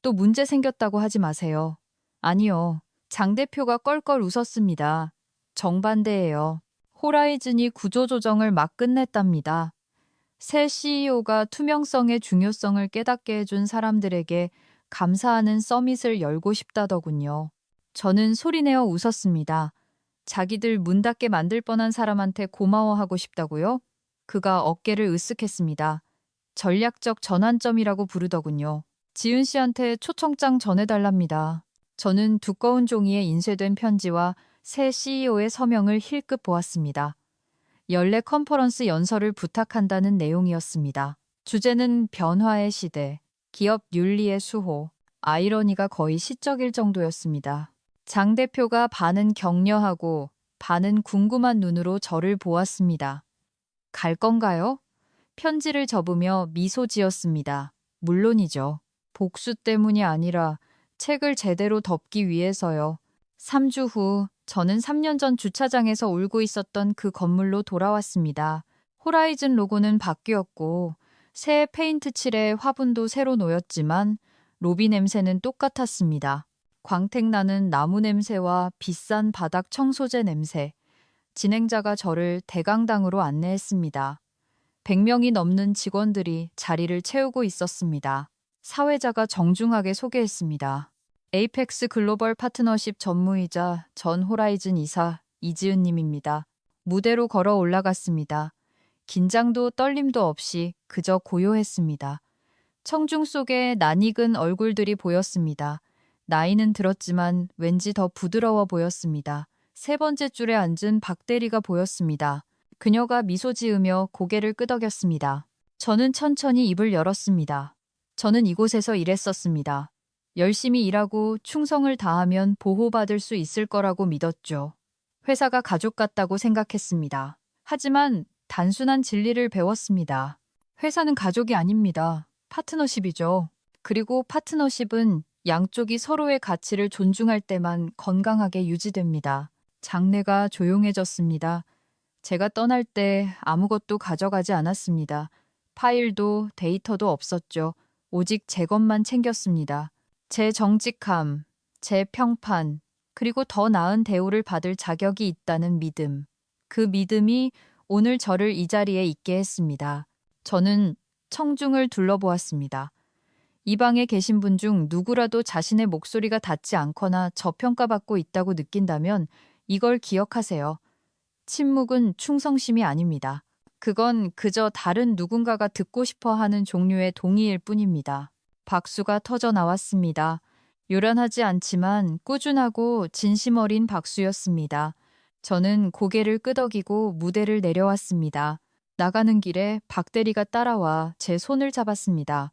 또 문제 생겼다고 하지 마세요. 아니요. 장 대표가 껄껄 웃었습니다. 정반대예요. 호라이즌이 구조조정을 막 끝냈답니다. 새 CEO가 투명성의 중요성을 깨닫게 해준 사람들에게 감사하는 서밋을 열고 싶다더군요. 저는 소리내어 웃었습니다. 자기들 문 닫게 만들 뻔한 사람한테 고마워하고 싶다고요? 그가 어깨를 으쓱했습니다. 전략적 전환점이라고 부르더군요. 지은 씨한테 초청장 전해달랍니다. 저는 두꺼운 종이에 인쇄된 편지와 새 CEO의 서명을 힐끗 보았습니다. 연례 컨퍼런스 연설을 부탁한다는 내용이었습니다. 주제는 변화의 시대, 기업 윤리의 수호, 아이러니가 거의 시적일 정도였습니다. 장 대표가 반은 격려하고 반은 궁금한 눈으로 저를 보았습니다. 갈 건가요? 편지를 접으며 미소 지었습니다. 물론이죠. 복수 때문이 아니라 책을 제대로 덮기 위해서요. 3주 후 저는 3년 전 주차장에서 울고 있었던 그 건물로 돌아왔습니다. 호라이즌 로고는 바뀌었고 새 페인트 칠에 화분도 새로 놓였지만 로비 냄새는 똑같았습니다. 광택나는 나무 냄새와 비싼 바닥 청소제 냄새. 진행자가 저를 대강당으로 안내했습니다. 100명이 넘는 직원들이 자리를 채우고 있었습니다. 사회자가 정중하게 소개했습니다. 에이펙스 글로벌 파트너십 전무이자 전 호라이즌 이사 이지은 님입니다. 무대로 걸어 올라갔습니다. 긴장도 떨림도 없이 그저 고요했습니다. 청중 속에 낯익은 얼굴들이 보였습니다. 나이는 들었지만 왠지 더 부드러워 보였습니다. 3번째 줄에 앉은 박 대리가 보였습니다. 그녀가 미소 지으며 고개를 끄덕였습니다. 저는 천천히 입을 열었습니다. 저는 이곳에서 일했었습니다. 열심히 일하고 충성을 다하면 보호받을 수 있을 거라고 믿었죠. 회사가 가족 같다고 생각했습니다. 하지만 단순한 진리를 배웠습니다. 회사는 가족이 아닙니다. 파트너십이죠. 그리고 파트너십은 양쪽이 서로의 가치를 존중할 때만 건강하게 유지됩니다. 장내가 조용해졌습니다. 제가 떠날 때 아무것도 가져가지 않았습니다. 파일도 데이터도 없었죠. 오직 제 것만 챙겼습니다. 제 정직함, 제 평판, 그리고 더 나은 대우를 받을 자격이 있다는 믿음. 그 믿음이 오늘 저를 이 자리에 있게 했습니다. 저는 청중을 둘러보았습니다. 이 방에 계신 분 중 누구라도 자신의 목소리가 닿지 않거나 저평가받고 있다고 느낀다면 이걸 기억하세요. 침묵은 충성심이 아닙니다. 그건 그저 다른 누군가가 듣고 싶어 하는 종류의 동의일 뿐입니다. 박수가 터져 나왔습니다. 요란하지 않지만 꾸준하고 진심 어린 박수였습니다. 저는 고개를 끄덕이고 무대를 내려왔습니다. 나가는 길에 박 대리가 따라와 제 손을 잡았습니다.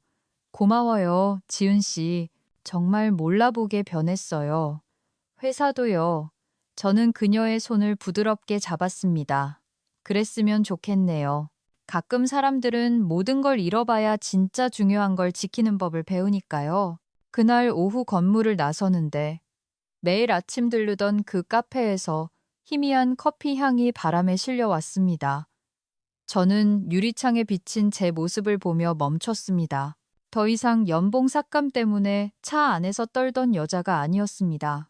고마워요, 지은 씨. 정말 몰라보게 변했어요. 회사도요. 저는 그녀의 손을 부드럽게 잡았습니다. 그랬으면 좋겠네요. 가끔 사람들은 모든 걸 잃어봐야 진짜 중요한 걸 지키는 법을 배우니까요. 그날 오후 건물을 나서는데 매일 아침 들르던 그 카페에서 희미한 커피 향이 바람에 실려왔습니다. 저는 유리창에 비친 제 모습을 보며 멈췄습니다. 더 이상 연봉 삭감 때문에 차 안에서 떨던 여자가 아니었습니다.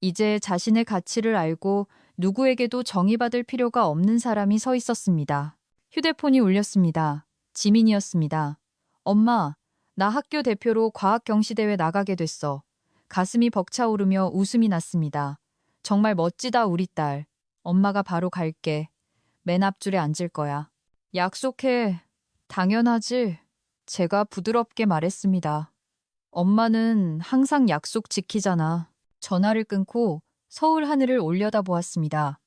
이제 자신의 가치를 알고 누구에게도 정의받을 필요가 없는 사람이 서 있었습니다. 휴대폰이 울렸습니다. 지민이었습니다. 엄마, 나 학교 대표로 과학경시대회 나가게 됐어. 가슴이 벅차오르며 웃음이 났습니다. 정말 멋지다, 우리 딸. 엄마가 바로 갈게. 맨 앞줄에 앉을 거야. 약속해. 당연하지. 제가 부드럽게 말했습니다. 엄마는 항상 약속 지키잖아. 전화를 끊고 서울 하늘을 올려다보았습니다.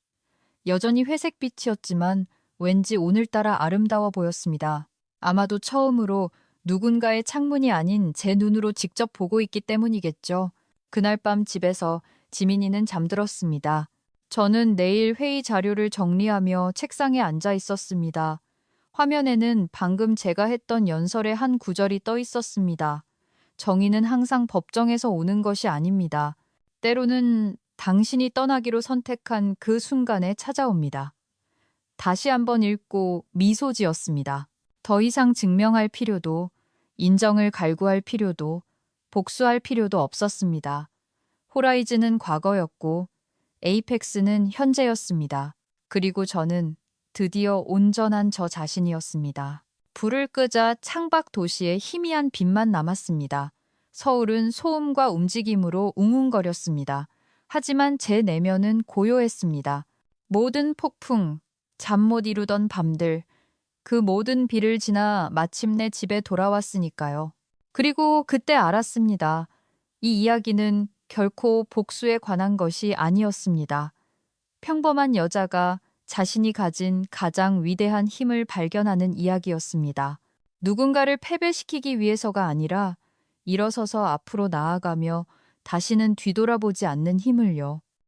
여전히 회색빛이었지만 왠지 오늘따라 아름다워 보였습니다. 아마도 처음으로 누군가의 창문이 아닌 제 눈으로 직접 보고 있기 때문이겠죠. 그날 밤 집에서 지민이는 잠들었습니다. 저는 내일 회의 자료를 정리하며 책상에 앉아 있었습니다. 화면에는 방금 제가 했던 연설의 한 구절이 떠 있었습니다. 정의는 항상 법정에서 오는 것이 아닙니다. 때로는 당신이 떠나기로 선택한 그 순간에 찾아옵니다. 다시 한번 읽고 미소 지었습니다. 더 이상 증명할 필요도, 인정을 갈구할 필요도, 복수할 필요도 없었습니다. 호라이즌은 과거였고, 에이펙스는 현재였습니다. 그리고 저는 드디어 온전한 저 자신이었습니다. 불을 끄자 창밖 도시에 희미한 빛만 남았습니다. 서울은 소음과 움직임으로 웅웅거렸습니다. 하지만 제 내면은 고요했습니다. 모든 폭풍, 잠 못 이루던 밤들, 그 모든 비를 지나 마침내 집에 돌아왔으니까요. 그리고 그때 알았습니다. 이 이야기는 결코 복수에 관한 것이 아니었습니다. 평범한 여자가 자신이 가진 가장 위대한 힘을 발견하는 이야기였습니다. 누군가를 패배시키기 위해서가 아니라 일어서서 앞으로 나아가며 다시는 뒤돌아보지 않는 힘을요.